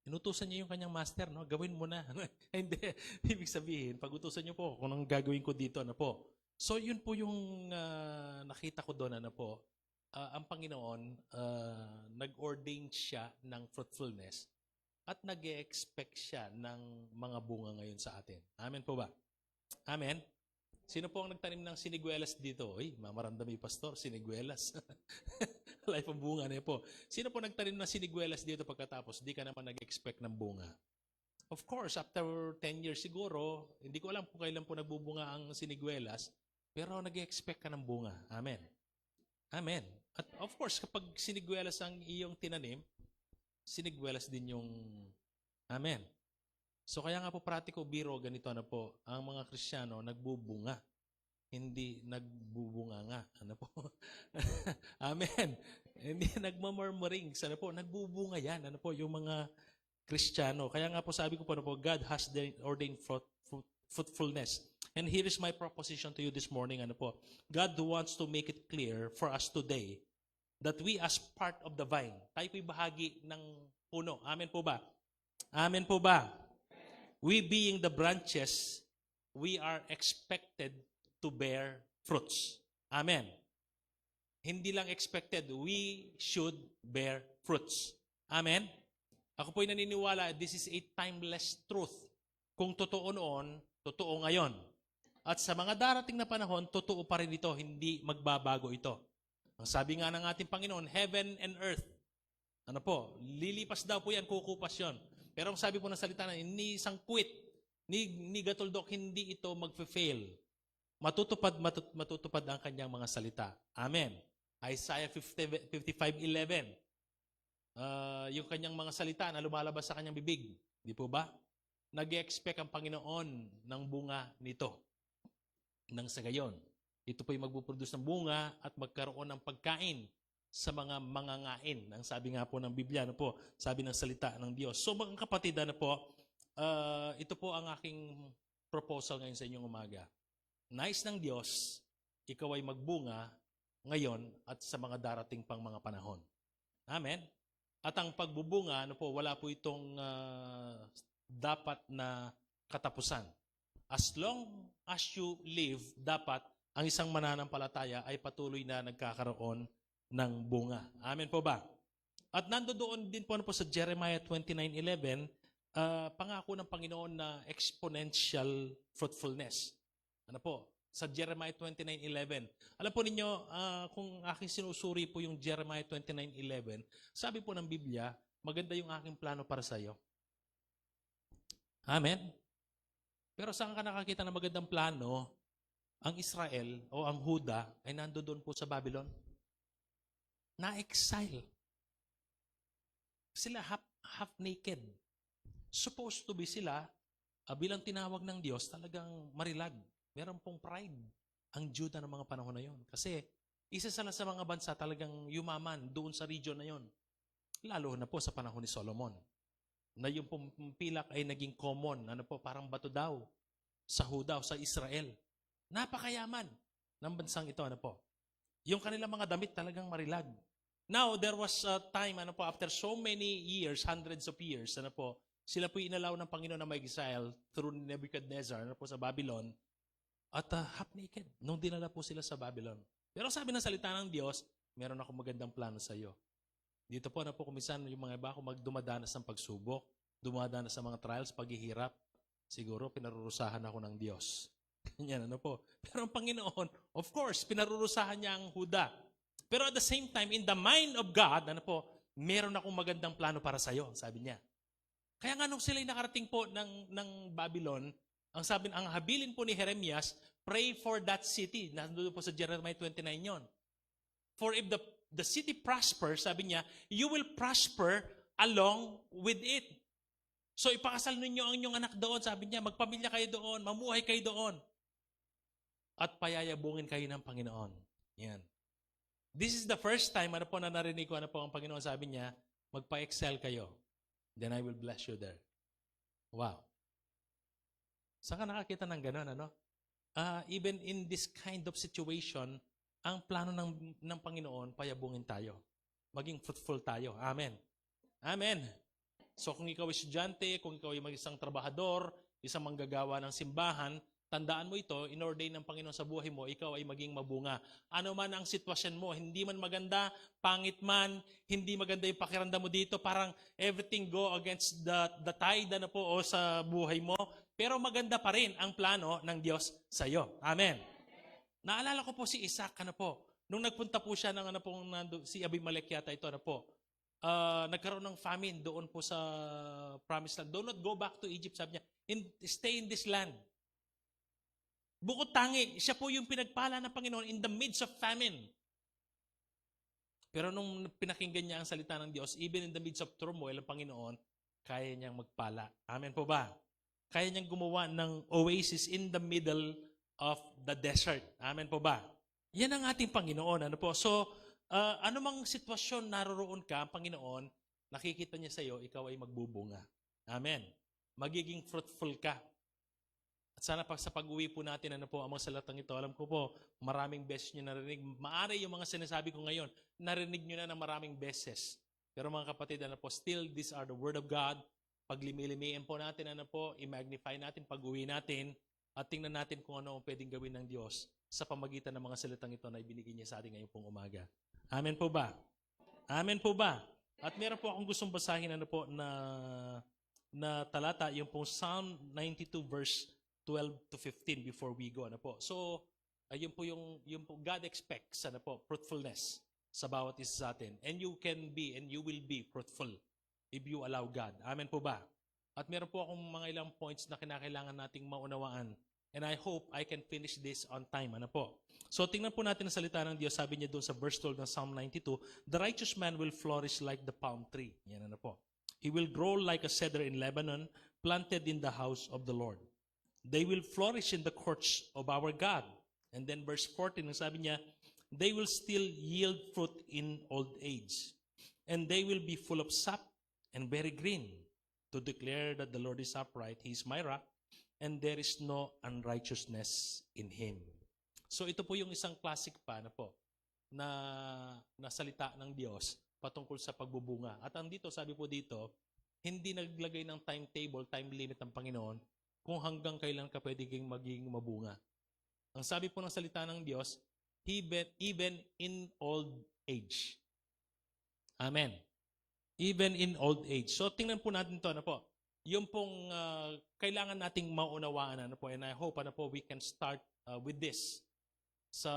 Inutusan niya yung kanyang master, no? Gawin mo na. Hindi. Ibig sabihin, pag-utusan niyo po kung anong gagawin ko dito, ano po. So, yun po yung nakita ko doon, ano po. Ang Panginoon, nag-ordain siya ng fruitfulness at nag-expect siya ng mga bunga ngayon sa atin. Amen po ba? Amen? Sino po ang nagtanim ng siniguelas dito? Uy, mamarandami pastor, siniguelas. Life ang bunga na po. Sino po nagtanim ng siniguelas dito pagkatapos? Di ka naman nag-expect ng bunga. Of course, after 10 years siguro, hindi ko alam kung kailan po nagbubunga ang siniguelas, pero nag-expect ka ng bunga. Amen. Amen. At of course, kapag siniguelas ang iyong tinanim, siniguelas din yung Amen. So kaya nga po pratiko, biro, ganito na po, ang mga Kristiyano nagbubunga, hindi nagbubunga nga. Ano po? Amen. Hindi nagmamurmuring. Ano po? Nagbubunga yan. Ano po? Yung mga Kristiyano. Kaya nga po sabi ko po, ano po, God has ordained fruitfulness. And here is my proposition to you this morning. Ano po? God wants to make it clear for us today that we as part of the vine, tayo po'y bahagi ng puno. Amen po ba? Amen po ba? We being the branches, we are expected to bear fruits. Amen. Hindi lang expected, we should bear fruits. Amen. Ako po'y naniniwala, this is a timeless truth. Kung totoo noon, totoo ngayon. At sa mga darating na panahon, totoo pa rin ito, hindi magbabago ito. Ang sabi nga ng ating Panginoon, heaven and earth. Ano po? Lilipas daw po yan, kukupas yun. Pero ang sabi po ng salita na, ni sangkwit, ni gatuldok, hindi ito magfe-fail. Matutupad ang kanyang mga salita. Amen. Isaiah 55:11. Yung kanyang mga salita na lumalabas sa kanyang bibig. Di po ba? Nag-expect ang Panginoon ng bunga nito. Nang sa gayon, ito po'y magpuproduce ng bunga at magkaroon ng pagkain sa mga mangangain. Ang sabi nga po ng Biblia, ano po, sabi ng salita ng Diyos. So mga kapatid, ano po, ito po ang aking proposal ngayon sa inyong umaga. Nais ng Diyos, ikaw ay magbunga ngayon at sa mga darating pang mga panahon. Amen? At ang pagbubunga, wala po itong dapat na katapusan. As long as you live, dapat ang isang mananampalataya ay patuloy na nagkakaroon ng bunga. Amen po ba? At nandoon din po, sa Jeremiah 29:11, pangako ng Panginoon na exponential fruitfulness. Sa Jeremiah 29:11. Alam po ninyo, kung aking sinusuri po yung Jeremiah 29:11, sabi po ng Biblia, maganda yung aking plano para sa iyo. Amen? Pero saan ka nakakita ng magandang plano? Ang Israel o ang Huda ay nandoon po sa Babylon. Na-exile. Sila half naked. Supposed to be sila, bilang tinawag ng Diyos, talagang marilag. Meron pong pride ang Juda ng mga panahon na yon. Kasi isa sila sa mga bansa talagang yumaman doon sa region na yon. Lalo na po sa panahon ni Solomon. Na yung pilak ay naging common. Parang bato daw sa Huda o sa Israel. Napakayaman ng bansang ito. Yung kanilang mga damit talagang marilag. Now, there was a time, after so many years, hundreds of years, sila po inalaw ng Panginoon na mag-exile through Nebuchadnezzar, sa Babylon, at half naked, nung dinala po sila sa Babylon. Pero sabi ng salita ng Diyos, meron akong magandang plano sa iyo. Dito po, kumisan yung mga iba, kung dumadanas ng pagsubok, dumadanas ng mga trials, paghihirap, siguro pinarurusahan ako ng Diyos. Ganyan, Pero ang Panginoon, of course, pinarurusahan niya ang Huda. Pero at the same time, in the mind of God, meron akong magandang plano para sa iyo, sabi niya. Kaya nga nung sila'y nakarating po ng Babylon, ang habilin po ni Jeremias, pray for that city. Nandun po sa Jeremiah 29 yon. For if the city prospers, sabi niya, you will prosper along with it. So ipakasal ninyo ang inyong anak doon, sabi niya, magpamilya kayo doon, mamuhay kayo doon. At payayabungin kayo ng Panginoon. Yan. This is the first time, na narinig ko, ang Panginoon, sabi niya, magpa-excel kayo. Then I will bless you there. Wow. Saan ka nakakita ng gano'n, even in this kind of situation, ang plano ng Panginoon, payabungin tayo. Maging fruitful tayo. Amen. Amen. So kung ikaw ay estudyante, kung ikaw ay isang trabahador, isang manggagawa ng simbahan, tandaan mo ito, inordain ng Panginoon sa buhay mo, ikaw ay maging mabunga. Ano man ang sitwasyon mo, hindi man maganda, pangit man, hindi maganda yung pakiramdam mo dito, parang everything go against the tide o sa buhay mo, pero maganda pa rin ang plano ng Diyos sa iyo. Amen. Naalala ko po si Isaac, nung nagpunta po siya ng si Abimelech yata ito, nagkaroon ng famine doon po sa promised land. Do not go back to Egypt, sabi niya. Stay in this land. Bukod tangi, siya po yung pinagpala ng Panginoon in the midst of famine. Pero nung pinakinggan niya ang salita ng Diyos, even in the midst of turmoil, ang Panginoon, kaya niyang magpala. Amen po ba? Kaya niyang gumawa ng oasis in the middle of the desert. Amen po ba? Yan ang ating Panginoon. So, anumang sitwasyon naroroon ka, ang Panginoon, nakikita niya sa iyo, ikaw ay magbubunga. Amen. Magiging fruitful ka. At sana sa pag-uwi po natin, ang mga salatang ito, alam ko po, maraming beses nyo narinig. Maaari yung mga sinasabi ko ngayon, narinig nyo na ng maraming beses. Pero mga kapatid, still, these are the Word of God. Paglimilimiin po natin, i-magnify natin, pag-uwi natin, at tingnan natin kung ano ang pwedeng gawin ng Diyos sa pamagitan ng mga salitang ito na ibinigay niya sa atin ngayon pong umaga. Amen po ba? Amen po ba? At meron po akong gustong basahin na talata, yung pong Psalm 92 verse 12 to 15 before we go. So, yun po yung God expects, fruitfulness sa bawat isa sa atin. And you can be and you will be fruitful if you allow God. Amen po ba? At meron po akong mga ilang points na kinakailangan nating maunawaan. And I hope I can finish this on time. So, tingnan po natin ang salita ng Diyos. Sabi niya doon sa verse 12 ng Psalm 92, the righteous man will flourish like the palm tree. Yan po. He will grow like a cedar in Lebanon, planted in the house of the Lord. They will flourish in the courts of our God. And then verse 14, sabi niya, they will still yield fruit in old age. And they will be full of sap and very green, to declare that the Lord is upright. He is my rock, and there is no unrighteousness in Him. So ito po yung isang classic pa na po na salita ng Diyos patungkol sa pagbubunga. At ang dito, sabi po dito, hindi naglagay ng timetable, time limit ng Panginoon kung hanggang kailan ka pwedeng maging mabunga. Ang sabi po ng salita ng Diyos, even in old age. Amen. Even in old age. So tingnan po natin to, ano po. Yung pong kailangan nating maunawaan, ano po, and I hope ano po, we can start with this sa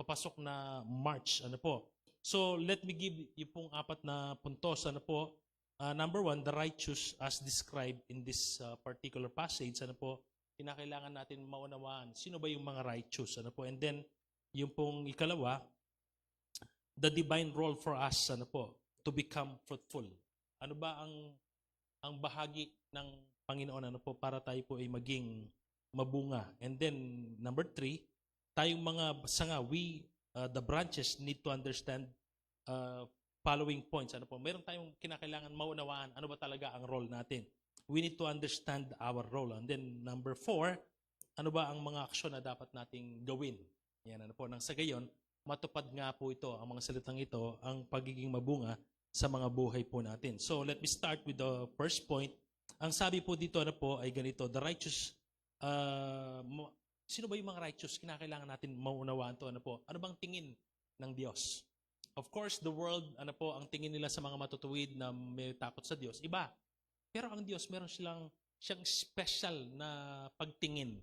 papasok na March, ano po. So let me give you pong 4 na puntos, ano po. Number 1, the righteous as described in this particular passage, ano po, kinakailangan natin maunawaan sino ba yung mga righteous, ano po. And then yung pong ikalawa, the divine role for us, ano po, to become fruitful. Ano ba ang bahagi ng Panginoon, ano po, para tayo po ay maging mabunga. And then number 3, tayong mga sanga, the branches need to understand following points. Ano po? Meron tayong kinakailangan maunawaan ano ba talaga ang role natin. We need to understand our role. And then number 4, ano ba ang mga aksyon na dapat nating gawin? Yan, ano po, nang sa gayon, matupad nga po ito, ang mga salitang ito, ang pagiging mabunga sa mga buhay po natin. So let me start with the first point. Ang sabi po dito, ano po, ay ganito, the righteous, sino ba yung mga righteous? Kinakailangan natin maunawaan to, ano po? Ano bang tingin ng Diyos? Of course, the world, ano po, ang tingin nila sa mga matutuwid na may takot sa Diyos, iba. Pero ang Diyos, meron siyang special na pagtingin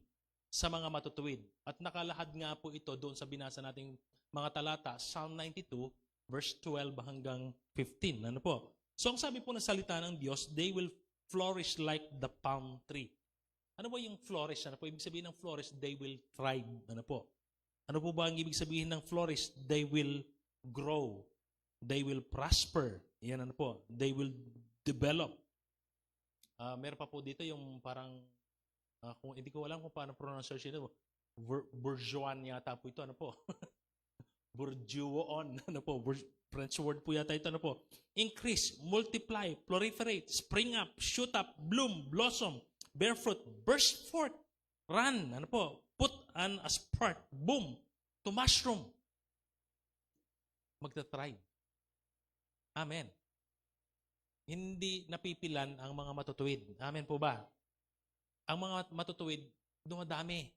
sa mga matutuwid. At nakalahad nga po ito doon sa binasa nating mga talata, Psalm 92, verse 12 hanggang 15. Ano po? So ang sabi po ng salita ng Diyos, they will flourish like the palm tree. Ano po yung flourish? Ano po ibig sabihin ng flourish? They will thrive. Ano po? Ano po ba ang ibig sabihin ng flourish? They will grow. They will prosper. Yan, ano po? They will develop. Meron pa po dito yung parang, kung hindi ko alam kung paano pronunciation ito, bourgeois yata po ito, ano po? Bourgeois, ano po? French word po yata ito, ano po? Increase, multiply, proliferate, spring up, shoot up, bloom, blossom, bear fruit, burst forth, run, ano po? Put on a sprout, boom, to mushroom. Magta-thrive. Amen. Hindi napipilan ang mga matutuwid. Amen po ba? Ang mga matutuwid, dumadami.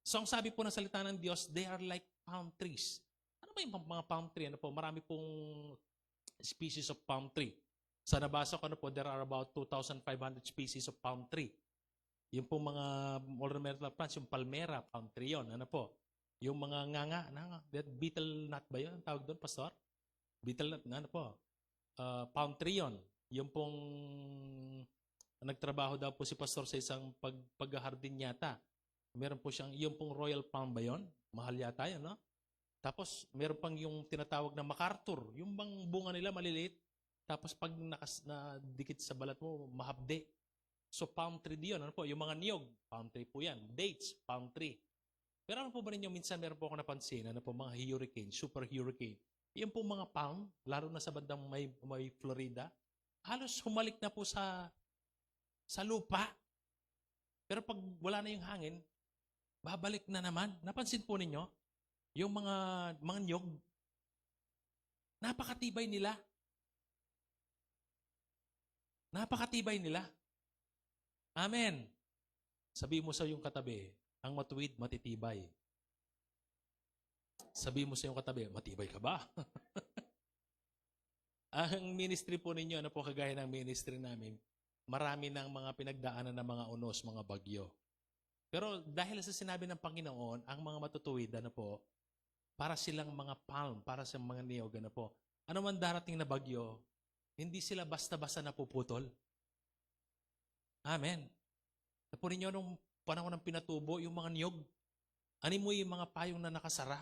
So ang sabi po ng salita ng Diyos, they are like palm trees. Ano ba yung mga palm tree? Ano po? Marami pong species of palm tree. Sa nabasa ko, ano po, there are about 2,500 species of palm tree. Yung pong mga ornamental plants, yung palmera, palm tree yun. Ano po? Yung mga that beetle nut ba yun? Ang tawag doon, Pastor? Beetle nut, ano po? Palm tree yun. Yung pong nagtrabaho daw po si Pastor sa isang paghahardin yata. Meron po siyang, yung pong royal palm ba yun? Mahal yata yun, no? Tapos, meron pang yung tinatawag na MacArthur. Yung bang bunga nila maliliit. Tapos, pag nadikit sa balat mo, mahabde. So, palm tree yun. Ano po? Yung mga niyog, palm tree po yan. Dates, palm tree. Pero ano po ba ninyo, minsan meron po ako napansin, ano po, mga hurricane, super hurricane. Yung po mga palm, lalo na sa bandang may Florida, halos humalik na po sa lupa. Pero pag wala na yung hangin, babalik na naman. Napansin po ninyo, yung mga niyog, napakatibay nila. Napakatibay nila. Amen. Sabi mo sa iyong katabi, ang matuwid, matitibay. Sabi mo sa iyong katabi, matibay ka ba? Ang ministry po ninyo, ano po kagaya ng ministry namin, marami ng mga pinagdaanan ng mga unos, mga bagyo. Pero dahil sa sinabi ng Panginoon, ang mga matutuwid, ano po, para silang mga palm, para sa mga niyog, ano po. Ano man darating na bagyo, hindi sila basta-basta napuputol. Amen. Napo ninyo nung panahon ng pinatubo, yung mga niyog, animoy yung mga payong na nakasara.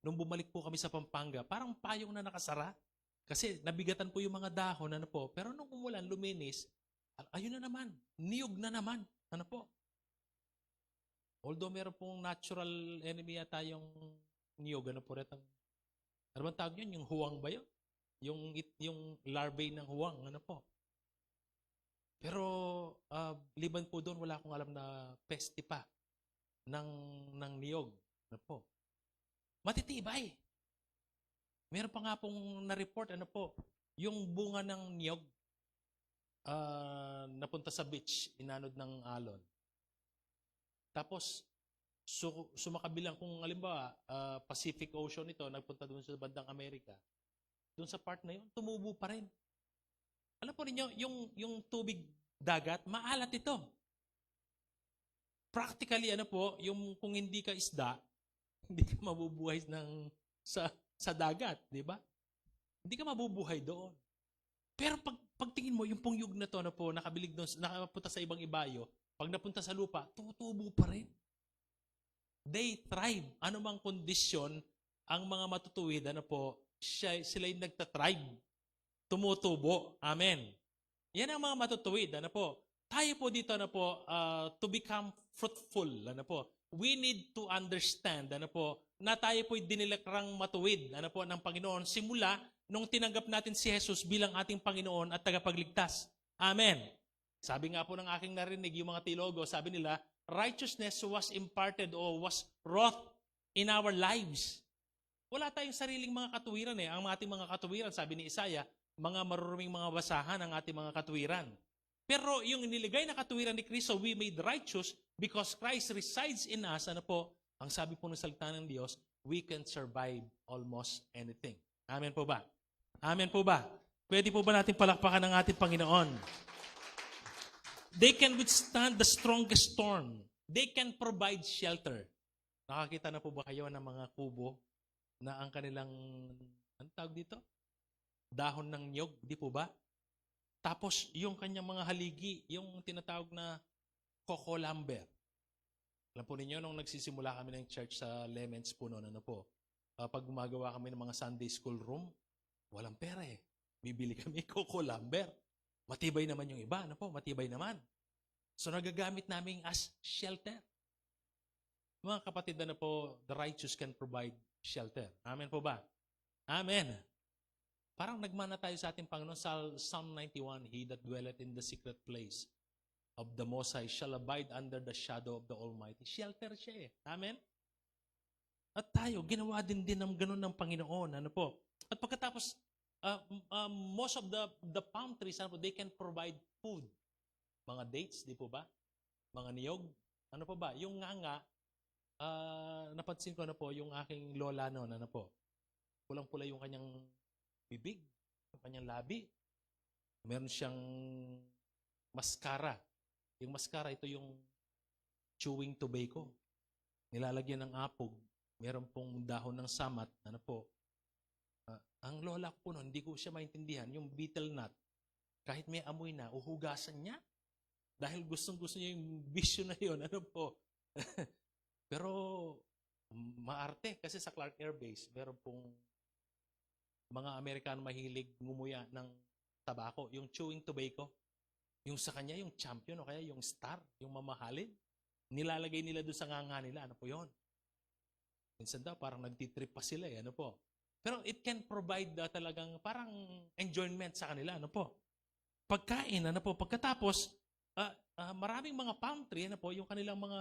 Nung bumalik po kami sa Pampanga, parang payong na nakasara. Kasi nabigatan po yung mga dahon, ano po. Pero nung umulan, luminis, ayun na naman, niyog na naman. Ano po? Although meron pong natural enemy yata yung niyog, ano po rin. Ano bang tawag yun? Yung huwang ba yun? Yung larvae ng huwang, ano po? Pero liban po doon, wala akong alam na peste pa ng niyog. Ano po? Matitibay. Meron pa nga pong na-report, ano po, yung bunga ng niyog napunta sa beach, inanod ng alon. Tapos, sumakabilang kung halimbawa, Pacific Ocean ito, nagpunta doon sa bandang Amerika, doon sa part na yun, tumubo pa rin. Alam po ninyo, yung tubig dagat, maalat ito. Practically, ano po, yung kung hindi ka isda, hindi ka mabubuhay sa dagat, di ba? Hindi ka mabubuhay doon. Pero pagtingin mo, yung pungyog na to, ano po, nakabilig doon, nakapunta sa ibang ibayo, pag napunta sa lupa, tutubo pa rin. They thrive. Ano mang kondisyon, ang mga matutuwid, ano po, sila yung nagtatribe. Tumutubo. Amen. Yan ang mga matutuwid. Ano po? Tayo po dito, ano po, to become fruitful. Ano po? We need to understand, ano po, na tayo po'y dinilakrang matuwid, ano po, ng Panginoon simula nung tinanggap natin si Jesus bilang ating Panginoon at tagapagligtas. Amen. Sabi nga po ng aking narinig, yung mga teologo, sabi nila, righteousness was imparted or was wrought in our lives. Wala tayong sariling mga katuwiran eh. Ang ating mga katuwiran, sabi ni Isaiah, mga maruruming mga basahan ang ating mga katuwiran. Pero yung niligay na katuwiran ni Kristo, we made righteous because Christ resides in us. Ano po? Ang sabi po ng salita ng Diyos, we can survive almost anything. Amen po ba? Amen po ba? Pwede po ba natin palakpakan ng ating Panginoon? They can withstand the strongest storm. They can provide shelter. Nakakita na po ba kayo ng mga kubo na ang kanilang, ano tawag dito? Dahon ng niyog, di po ba? Tapos yung kanyang mga haligi, yung tinatawag na coco lumber. Alam po ninyo, nung nagsisimula kami ng church sa Lemens po noon, ano po, pag gumagawa kami ng mga Sunday school room, walang pera eh. Bibili kami coco lumber. Matibay naman yung iba, ano po? Matibay naman. So nagagamit namin as shelter. Mga kapatid, ano po, the righteous can provide shelter. Amen po ba? Amen. Parang nagmana tayo sa ating Panginoon sa Psalm 91, He that dwelleth in the secret place of the Most High shall abide under the shadow of the Almighty. Shelter siya eh. Amen? At tayo, ginawa din ng ganun ng Panginoon. Ano po? At pagkatapos, most of the palm trees, ano po, they can provide food. Mga dates, di po ba? Mga niyog. Ano po ba? Yung nga, napansin ko na po, yung aking lola noon, ano po, pulang-pula yung kanyang bibig, yung kanyang labi. Meron siyang mascara. Yung mascara, ito yung chewing tobacco. Nilalagyan ng apog. Meron pong dahon ng samat. Ano po? Ang lola ko po noon, hindi ko siya maintindihan. Yung betel nut, kahit may amoy na, uhugasan niya. Dahil gustong-gusto niya yung bisyo na yun. Ano po? Pero maarte kasi sa Clark Air Base, meron pong mga Amerikano mahilig ngumuya ng tabako, yung chewing tobacco. Yung sa kanya, yung champion o kaya yung star, yung mamahalin. Nilalagay nila doon sa nganga nila. Ano po yun? Minsan daw, parang nagtitrip pa sila eh. Ano po? Pero it can provide talagang parang enjoyment sa kanila. Ano po? Pagkain, ano po? Pagkatapos, maraming mga palm tree, ano po, yung kanilang mga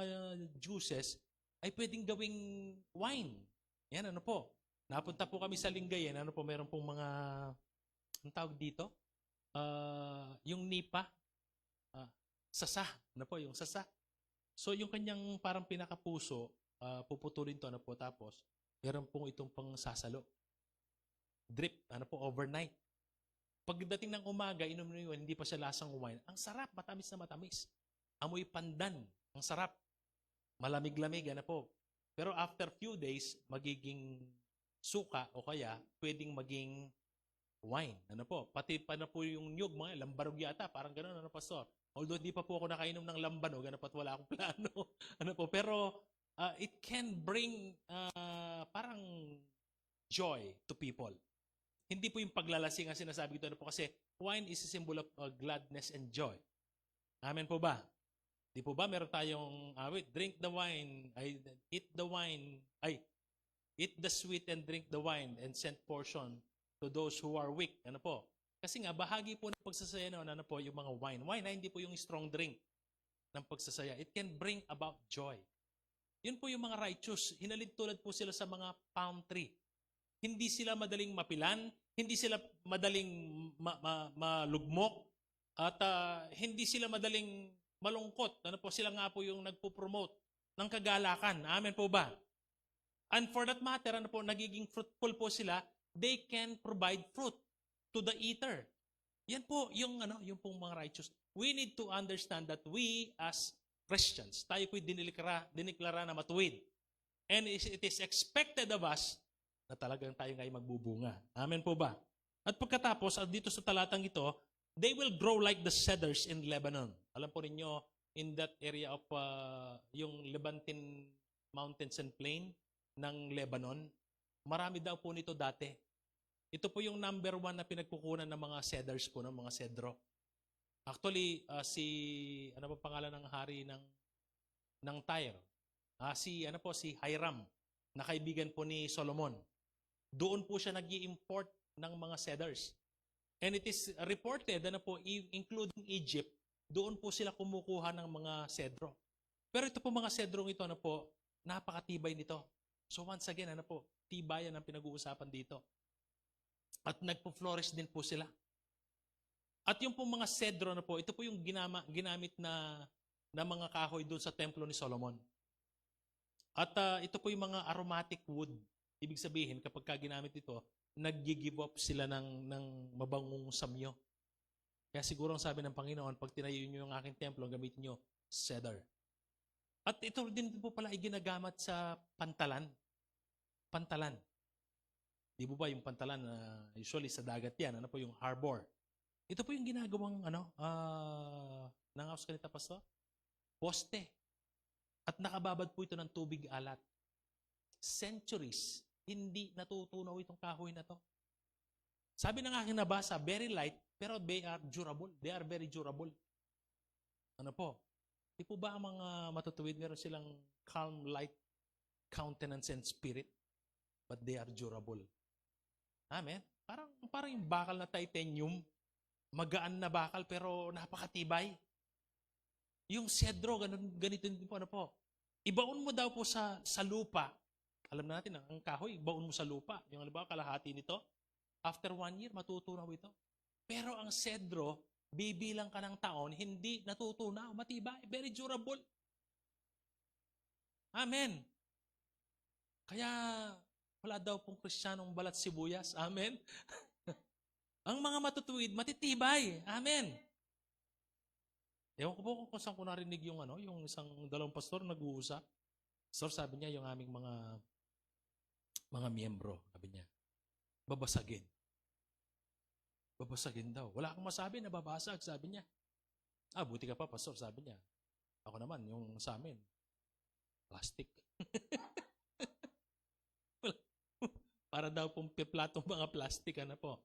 juices, ay pwedeng gawing wine. Yan, ano po? Napunta po kami sa Lingayen, ano po, meron pong mga, ang tawag dito? Yung nipa, sasa, ano po, yung sasa. So, yung kanyang parang pinakapuso, puputulin to, ano po, tapos, meron pong itong pang sasalo. Drip, ano po, overnight. Pagdating ng umaga, inom nyo yun, hindi pa siya lasang wine. Ang sarap, matamis na matamis. Amoy pandan, ang sarap. Malamig-lamig, ano po. Pero after few days, magiging suka o kaya pwedeng maging wine. Ano po? Pati pa na po yung nyug, mga lambarog yata, parang gano'n, ano pastor? Although di pa po ako nakainom ng lambanog, ano pat wala akong plano. Ano po? Pero it can bring parang joy to people. Hindi po yung paglalasing ang sinasabi ko, ano po, kasi wine is a symbol of gladness and joy. Amen po ba? Di po ba meron tayong awit, drink the wine, eat the wine, eat the sweet and drink the wine and send portion to those who are weak. Ano po? Kasi nga, bahagi po ng pagsasaya noon, ano po, yung mga wine. Wine, hindi po yung strong drink ng pagsasaya. It can bring about joy. Yun po yung mga righteous. Hinalid tulad po sila sa mga palm tree. Hindi sila madaling mapilan, hindi sila madaling malugmok, at hindi sila madaling malungkot. Ano po, sila nga po yung nagpo-promote ng kagalakan. Amen po ba? And for that matter, ano po, nagiging fruitful po sila, they can provide fruit to the eater. Yan po yung yung pong mga righteous. We need to understand that we as Christians, tayo po'y diniklara na matuwid. And it is expected of us na talagang tayo ngayon magbubunga. Amen po ba? At pagkatapos, dito sa talatang ito, they will grow like the cedars in Lebanon. Alam po ninyo, in that area of yung Levantine Mountains and Plain ng Lebanon, marami daw po nito dati. Ito po yung number 1 na pinagkukunan ng mga cedars po, ng mga cedro. Actually, ano pa pangalan ng hari ng Tyre? Si Hiram, na kaibigan po ni Solomon. Doon po siya nag-i-import ng mga cedars. And it is reported, including Egypt, doon po sila kumukuha ng mga cedro. Pero ito po mga cedrong ito, napakatibay nito. So once again, tibayan ang pinag-uusapan dito. At nagpo-flourish din po sila. At yung pong mga cedro ito po yung ginamit na mga kahoy doon sa templo ni Solomon. At ito po yung mga aromatic wood. Ibig sabihin, kapag ginamit ito, nag-give up sila ng mabangong samyo. Kaya siguro ang sabi ng Panginoon, pag tinayo nyo yung aking templo, gamitin nyo cedar. At ito din po pala ay ginagamit sa pantalan. Pantalan. Di ba yung pantalan, usually sa dagat yan, yung harbor. Ito po yung ginagawang, ng house kanita, Pastor? Poste. At nakababad po ito ng tubig alat. Centuries, hindi natutunaw itong kahoy na to. Sabi ng aking nabasa, very light, pero they are durable. They are very durable. Ano po? Di po ba ang mga matutuwid, meron silang calm, light, countenance, and spirit? But they are durable. Amen? Parang yung bakal na titanium, magaan na bakal, pero napakatibay. Yung cedro, ganito din po, Ibaon mo daw po sa lupa. Alam na natin, ang kahoy, ibaon mo sa lupa. Yung kalahati nito, after 1 year, matutunaw ito. Pero ang cedro, bibilang ka ng taon, hindi natutunaw, matibay, very durable. Amen. Kaya, wala daw pong Kristiyanong balat sibuyas. Amen. Ang mga matutuwid, matitibay. Amen. Ewan ko po kung saan ko narinig yung isang dalawang pastor nag-uusap. Pastor, sabi niya, yung aming mga miyembro, sabi niya, babasagin. Babasagin daw. Wala akong masabi na babasag, sabi niya. Buti ka pa, pastor, sabi niya. Ako naman, yung sa amin, plastic. Para daw pong platong mga plastic, po.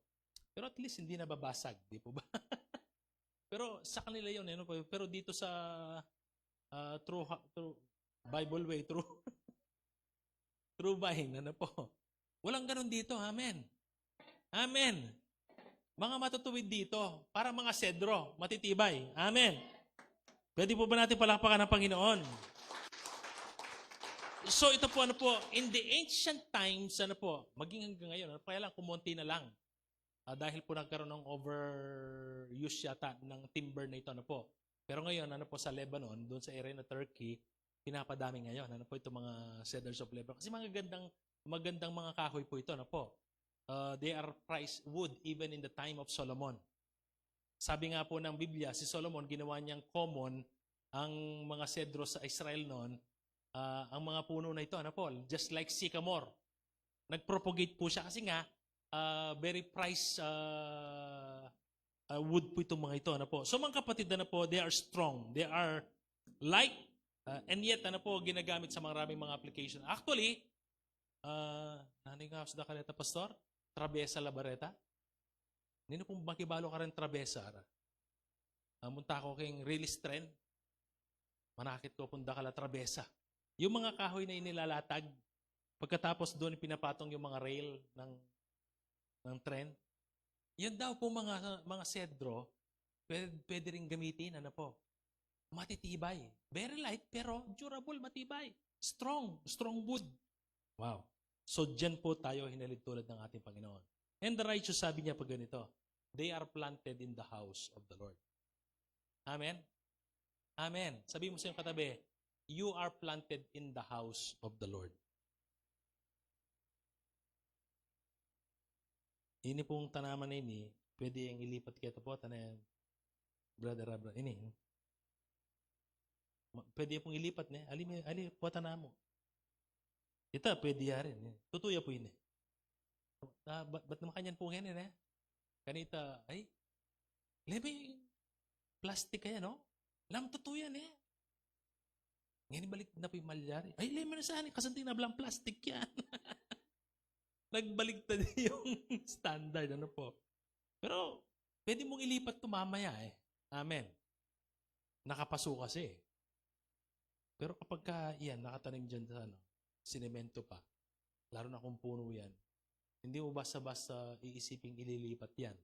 Pero at least hindi nababasag, di po ba? Pero sa kanila yun, pero dito sa true Bible way, true vine, po. Walang ganun dito, amen. Amen. Mga matutuwid dito, para mga cedro, matitibay. Amen. Pwede po ba natin palakpakan ng Panginoon? So ito po, in the ancient times, maging hanggang ngayon, kaya lang kumonti na lang. Dahil po nagkaroon ng overuse yata ng timber na ito, Pero ngayon, sa Lebanon, doon sa area na Turkey, pinapadami ngayon, itong mga cedars of Lebanon. Kasi magandang mga kahoy po ito, They are prized wood even in the time of Solomon. Sabi nga po ng Biblia, si Solomon, ginawa niyang common ang mga cedro sa Israel noon, ang mga puno na ito, just like sycamore. Nagpropagate po siya kasi nga, very prized wood po itong mga ito. So mga kapatid, they are strong. They are light, and yet, ginagamit sa maraming mga application. Actually, naning house da kaneta, Pastor? Trabesa Labareta? Nino pong makibalo ka rin trabesa? Munta ko kayong release trend. Manakit ko pong dakala trabesa. Yung mga kahoy na inilalatag, pagkatapos doon pinapatong yung mga rail ng tren. Yan daw po mga sedro, pwede rin gamitin, ano po, matitibay. Very light, pero durable, matibay. Strong wood. Wow. So, dyan po tayo hinalid tulad ng ating Panginoon. And the righteous, sabi niya pag ganito, they are planted in the house of the Lord. Amen? Amen. Sabi mo sa iyong katabi, you are planted in the house of the Lord. Ini pong tanaman na ini, pwede yung ilipat kita po, tanayan, brother, ini. Pwede pong ilipat niya. Ali po tanamo. Ito, pwede ya rin. Tutuya po ini. Ba't naman kanyan po yan eh? Kanita, ay, lebe, plastic kaya, no? Lam, tutuyan eh. Ngayon, balik na po yung malyari. Ay, lebe na saan, kasanting na blang plastic yan. Nagbaliktad yung standard, ano po. Pero, pwede mong ilipat ito mamaya eh. Amen. Nakapaso kasi. Pero kapag yan, nakatanim dyan sa sinemento pa, lalo na kung puno yan, hindi mo basta-basta iisiping ililipat yan.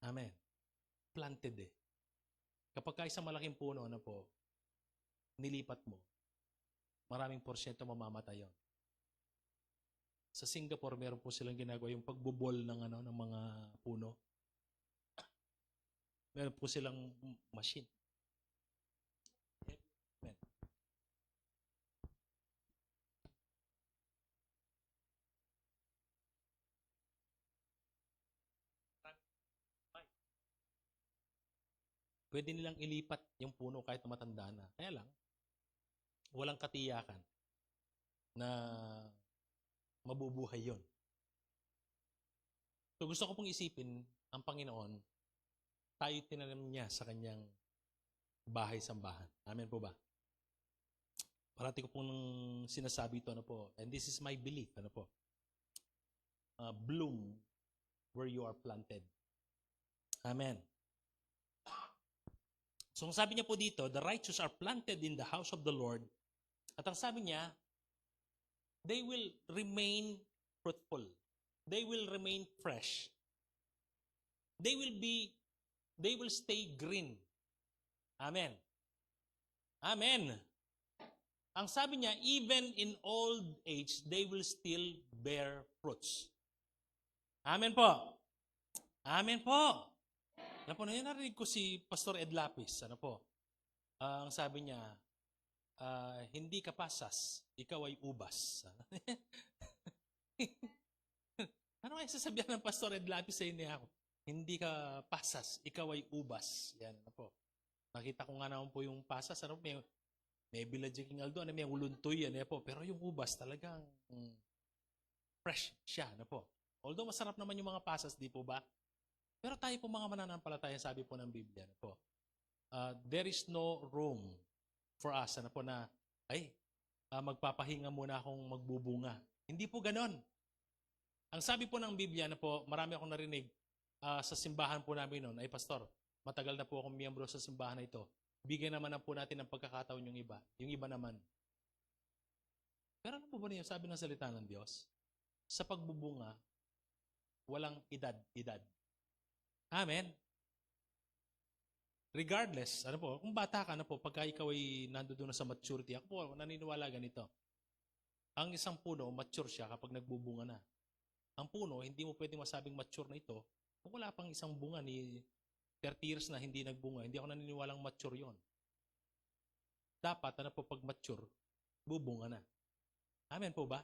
Amen. Planted eh. Kapag isang malaking puno, ano po, nilipat mo, maraming porsyento mamamatay yon. Sa Singapore, meron po silang ginagawa yung pagbubol ng mga puno. Meron po silang machine. Amen. Pwede nilang ilipat yung puno kahit matanda na. Kaya lang, walang katiyakan na mabubuhay yon. So gusto ko pong isipin, ang Panginoon, tayo tinanim niya sa kanyang bahay-sambahan. Amen po ba? Parati ko pong sinasabi ito, ano po, and this is my belief, ano po, bloom where you are planted. Amen. So ang sabi niya po dito, the righteous are planted in the house of the Lord. At ang sabi niya, they will remain fruitful. They will remain fresh. They will stay green. Amen. Amen. Ang sabi niya, even in old age, they will still bear fruits. Amen po. Amen po. Ano po, narinig ko si Pastor Ed Lapis. Ano po? Ang sabi niya, hindi ka pasas, ikaw ay ubas. Ano kaya sasabihan ng Pastor Ed Lapis sa inyo ako? Hindi ka pasas, ikaw ay ubas. Yan, ano po. Nakita ko nga naman po yung pasas, ano, may bilajing aldo, ano, may uluntoy, ano po. Pero yung ubas talagang fresh siya, ano po. Although masarap naman yung mga pasas, di po ba? Pero tayo po mga mananampalataya, sabi po ng Biblia, ano po, there is no room for us, ano po, na, magpapahinga muna akong magbubunga. Hindi po ganon. Ang sabi po ng Biblia, ano po, marami akong narinig sa simbahan po namin noon, ay pastor, matagal na po akong miyembro sa simbahan na ito. Bigyan naman na po natin ng pagkakataon yung iba. Yung iba naman. Pero ano po ba niyo sabi ng salita ng Diyos? Sa pagbubunga, walang edad. Amen. Regardless, ano po, kung bata ka na po, pagka ikaw ay nandoon na sa maturity, ako po, naniniwala ganito. Ang isang puno, mature siya kapag nagbubunga na. Ang puno, hindi mo pwedeng masabing mature na ito kung wala pang isang bunga ni 30 years na hindi nagbunga. Hindi ako naniniwalang mature yon. Dapat, ano po, pag mature, bubunga na. Amen po ba?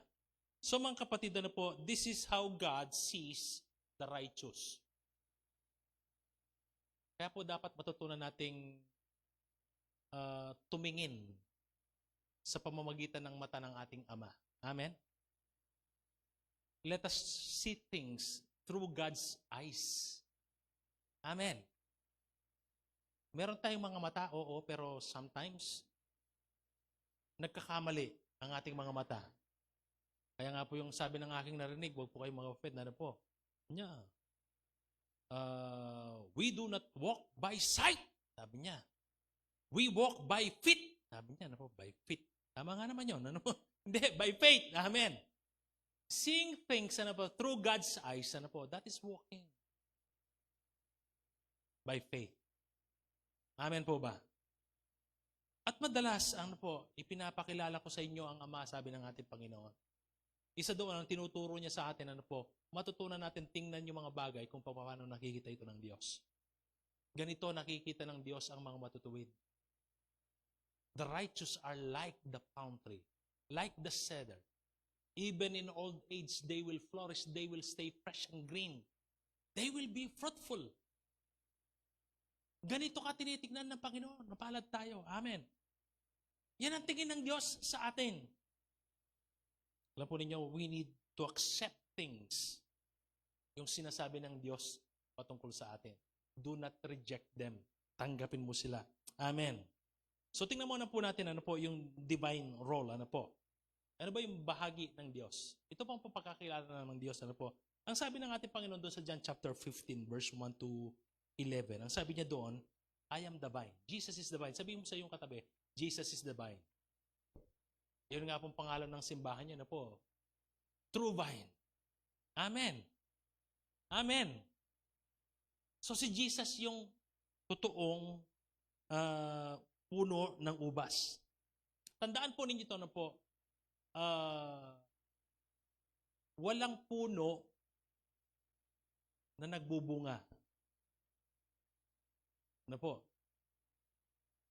So mga kapatid, ano po, this is how God sees the righteous. Kaya po dapat matutunan nating tumingin sa pamamagitan ng mata ng ating Ama. Amen? Let us see things through God's eyes. Amen? Meron tayong mga mata, oo, pero sometimes nagkakamali ang ating mga mata. Kaya nga po yung sabi ng aking narinig, huwag po kayong mga offend, ano po? Niya. We do not walk by sight. Sabi niya. We walk by faith. Sabi niya, ano po, by faith. Tama nga naman yun. Ano po? Hindi, by faith. Amen. Seeing things, ano po, through God's eyes, ano po, that is walking by faith. Amen po ba? At madalas, ipinapakilala ko sa inyo ang Ama, sabi ng ating Panginoon. Isa doon ang tinuturo niya sa atin, matutunan natin tingnan yung mga bagay kung paano nakikita ito ng Diyos. Ganito nakikita ng Diyos ang mga matutuwid. The righteous are like the palm tree, like the cedar. Even in old age, they will flourish, they will stay fresh and green. They will be fruitful. Ganito ka tinitignan ng Panginoon. Napalad tayo. Amen. Yan ang tingin ng Diyos sa atin. Alam po ninyo, we need to accept things. Yung sinasabi ng Diyos patungkol sa atin. Do not reject them. Tanggapin mo sila. Amen. So tingnan muna po natin yung divine role. Ano ba yung bahagi ng Diyos? Ito pang papakakilala ng Diyos. Ang sabi ng ating Panginoon doon sa John chapter 15 verse 1 to 11. Ang sabi niya doon, I am the vine. Jesus is the vine. Sabihin mo sa iyong katabi, Jesus is the vine. Yun nga pong pangalan ng simbahan niya, True vine. Amen. Amen. So si Jesus yung totoong puno ng ubas. Tandaan po ninyo ito walang puno na nagbubunga.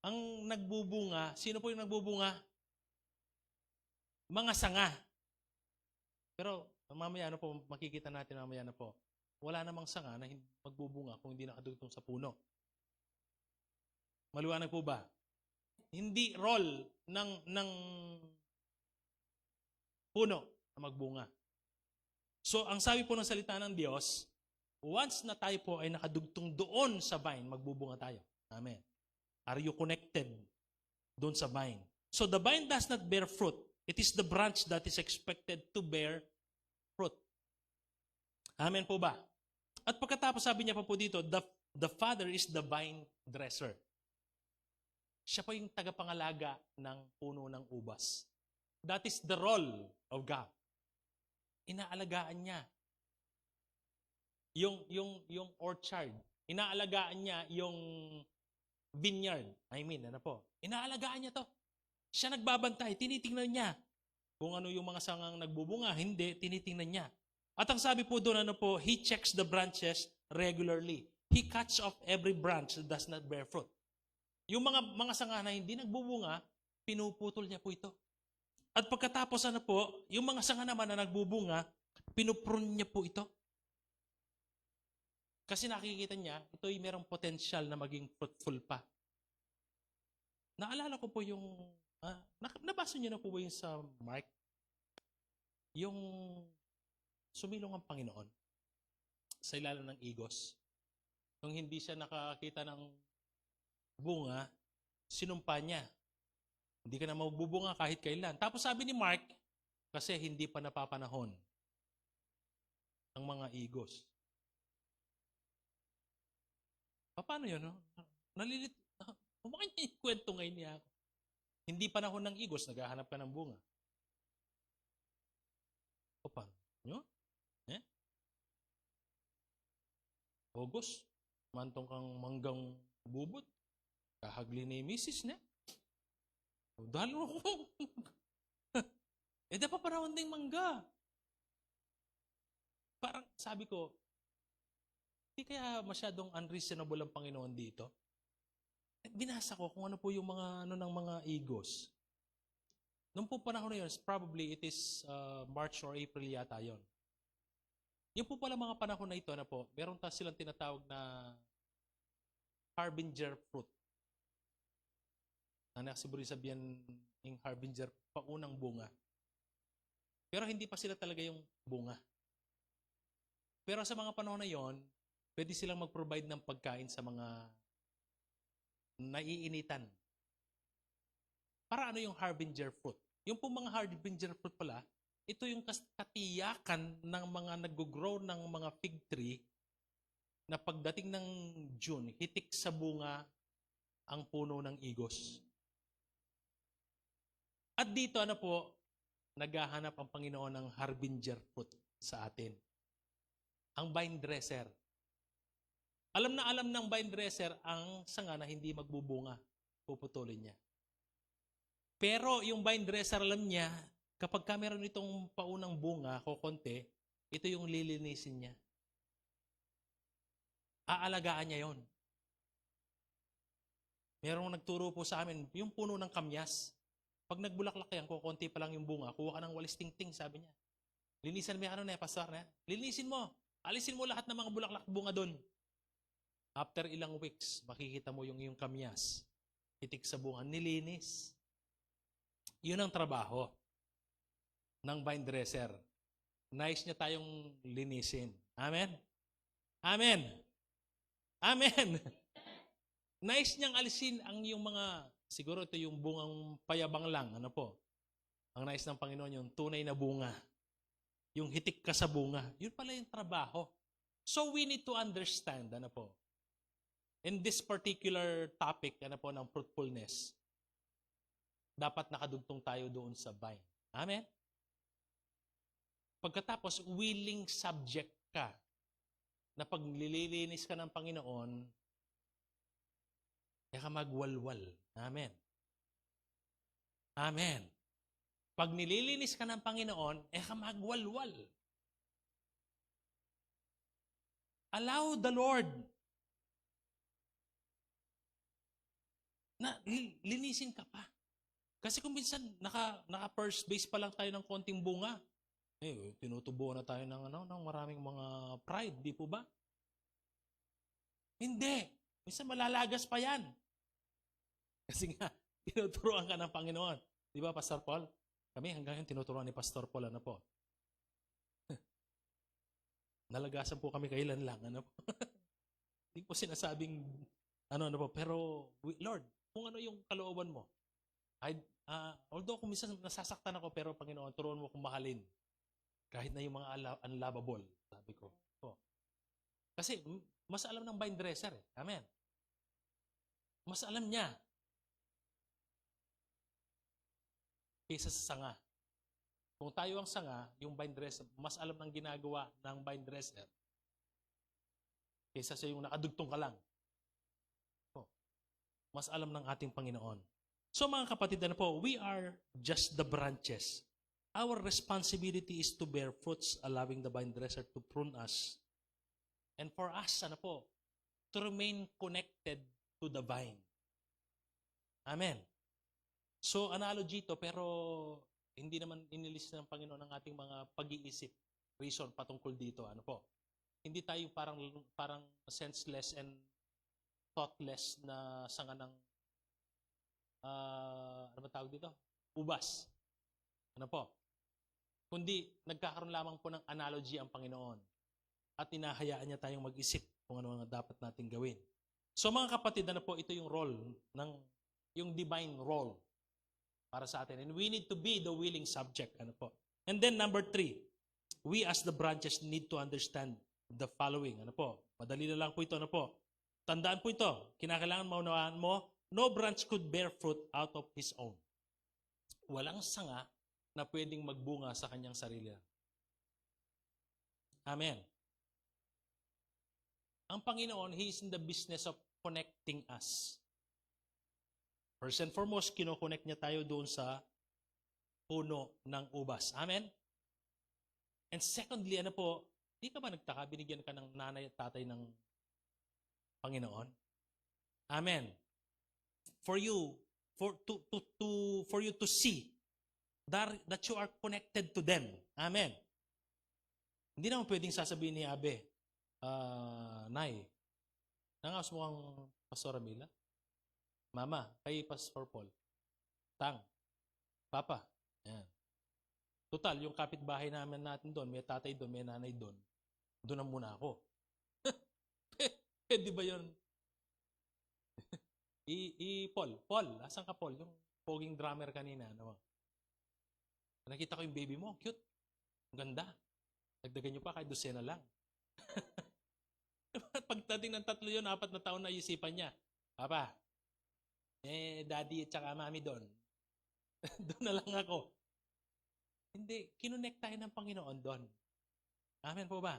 Ang nagbubunga, sino po yung nagbubunga? Mga sanga. Pero mamaya makikita natin mamaya wala namang sanga na magbubunga kung hindi nakadugtong sa puno. Maliwanag po ba? Hindi role ng puno na magbunga. So, ang sabi po ng salita ng Diyos, once na tayo po ay nakadugtong doon sa vine, magbubunga tayo. Amen. Are you connected doon sa vine? So, the vine does not bear fruit. It is the branch that is expected to bear fruit. Amen po ba? At pagkatapos sabi niya pa po dito, the Father is the vine dresser. Siya po yung tagapangalaga ng puno ng ubas. That is the role of God. Inaalagaan niya yung orchard. Inaalagaan niya yung vineyard. Inaalagaan niya to. Siya nagbabantay, tinitingnan niya. Kung ano yung mga sangang nagbubunga, hindi, tinitingnan niya. At ang sabi po doon, He checks the branches regularly. He cuts off every branch that does not bear fruit. Yung mga sanga na hindi nagbubunga, pinuputol niya po ito. At pagkatapos yung mga sanga naman na nagbubunga, pinuprune niya po ito. Kasi nakikita niya, ito ay merong potensyal na maging fruitful pa. Naalala ko po yung, nabasa niyo na po ba yung sa Mark? Yung sumilong ang Panginoon sa ilalim ng igos. Nung hindi siya nakakita ng bunga, sinumpa niya. Hindi ka na magbubunga kahit kailan. Tapos sabi ni Mark, kasi hindi pa napapanahon ang mga igos. Paano yun? Nalilit. Kumain niya yung kwento ngayon niya ako. Hindi panahon ng igos, naghahanap ka ng bunga. O paano? Yun? August, mantong kang manggang bubot. Kahagli ni misis niya. Dahil ako. Dapat panahon ding mangga. Parang sabi ko, hindi kaya masyadong unreasonable ang Panginoon dito. Binasa ko kung ano po yung mga ng mga igos. Nung po panahon na yun, probably it is March or April yata yun. Yung po pala mga panahon na ito meron silang tinatawag na harbinger fruit. Siguro sabihin yung harbinger, paunang bunga. Pero hindi pa sila talaga yung bunga. Pero sa mga panahon na yon, pwede silang mag-provide ng pagkain sa mga naiinitan. Para yung harbinger fruit? Yung po mga harbinger fruit pala, ito yung katiyakan ng mga nag-grow ng mga fig tree na pagdating ng June, hitik sa bunga ang puno ng igos. At dito naghahanap ang Panginoon ng harbinger fruit sa atin. Ang vine dresser. Alam na alam ng vine dresser ang sanga na hindi magbubunga. Puputulin niya. Pero yung vine dresser alam niya, kapag ka meron itong paunang bunga, kukonti, ito yung lilinisin niya. Aalagaan niya yon. Merong nagturo po sa amin, yung puno ng kamyas. Pag nagbulaklak yan, kukonti pa lang yung bunga, kuha ka ng walis ting-ting, sabi niya. Linisan mo yung pastor na. Linisin mo. Alisin mo lahat ng mga bulaklak bunga doon. After ilang weeks, makikita mo yung iyong kamyas. Hitik sa bunga, nilinis. Yun ang trabaho ng vine dresser. Nice niya tayong linisin. Amen? Amen? Amen? Nice niyang alisin ang yung mga, siguro ito yung bungang payabang lang, ano po? Ang nais ng Panginoon, yung tunay na bunga. Yung hitik ka sa bunga. Yun pala yung trabaho. So we need to understand, ano po? In this particular topic, ano po, ng fruitfulness, dapat nakadugtong tayo doon sa vine. Amen? Pagkatapos, willing subject ka na pag nililinis ka ng Panginoon, ka magwalwal. Amen. Amen. Pag nililinis ka ng Panginoon, ka magwalwal. Allow the Lord na linisin ka pa. Kasi kung minsan, naka first base pa lang tayo ng konting bunga, tinutubo na tayo ng maraming mga pride, di po ba? Hindi. Minsan malalagas pa yan. Kasi nga, tinuturuan ka ng Panginoon. Di ba, Pastor Paul? Kami hanggang ngayon tinuturuan ni Pastor Paul, ano po? Nalagasan po kami kailan lang, ano po? Hindi po sinasabing, ano po. Pero, Lord, kung ano yung kalooban mo, although kung minsan nasasaktan ako, pero Panginoon, turuan mo kong mahalin. Kahit na yung mga unlovable, sabi ko. Kasi, mas alam ng vine dresser. Amen. Mas alam niya kaysa sa sanga. Kung tayo ang sanga, yung vine dresser, mas alam ng ginagawa ng vine dresser kaysa sa yung nakadugtong ka lang. Mas alam ng ating Panginoon. So mga kapatid, ano po, we are just the branches. Our responsibility is to bear fruits, allowing the vine dresser to prune us. And for us, ano po, to remain connected to the vine. Amen. So, analogy to, pero hindi naman inilis ng Panginoon ang ating mga pag-iisip, reason patungkol dito. Ano po? Hindi tayo parang senseless and thoughtless na sanga ng, ano ba tawag dito? Ubas. Ano po? Kundi, nagkakaroon lamang po ng analogy ang Panginoon. At inahayaan niya tayong mag-isip kung ano ang dapat natin gawin. So mga kapatid, ano po, ito yung role, yung divine role para sa atin. And we need to be the willing subject. Ano po. And then number 3, we as the branches need to understand the following. Ano po, madali na lang po ito. Ano po, tandaan po ito, kinakailangan maunawaan mo, no branch could bear fruit out of his own. Walang sanga na pwedeng magbunga sa kanyang sarili. Amen. Ang Panginoon, He is in the business of connecting us. First and foremost, kinoconnect niya tayo doon sa puno ng ubas. Amen? And secondly, ano po, di ka ba nagtaka, binigyan ka ng nanay at tatay ng Panginoon? Amen. For you to see that you are connected to them. Amen. Hindi naman pwedeng sasabihin ni Abe, Nay, nangawas mo kang Pastor Amila? Mama, kay Pastor Paul. Tang, Papa. Yan. Total, yung kapitbahay natin doon, may tatay doon, may nanay doon. Doon na muna ako. Di ba yun? Paul, asan ka Paul? Yung poging drummer kanina. Ano? Nakita ko yung baby mo, cute. Ang ganda. Dagdagan nyo pa kahit dosena lang. Pagdating ng 3 yun, 4 na taon na isipan niya. Papa, daddy at saka mami doon. Doon na lang ako. Hindi, kinonect tayo ng Panginoon doon. Amen po ba?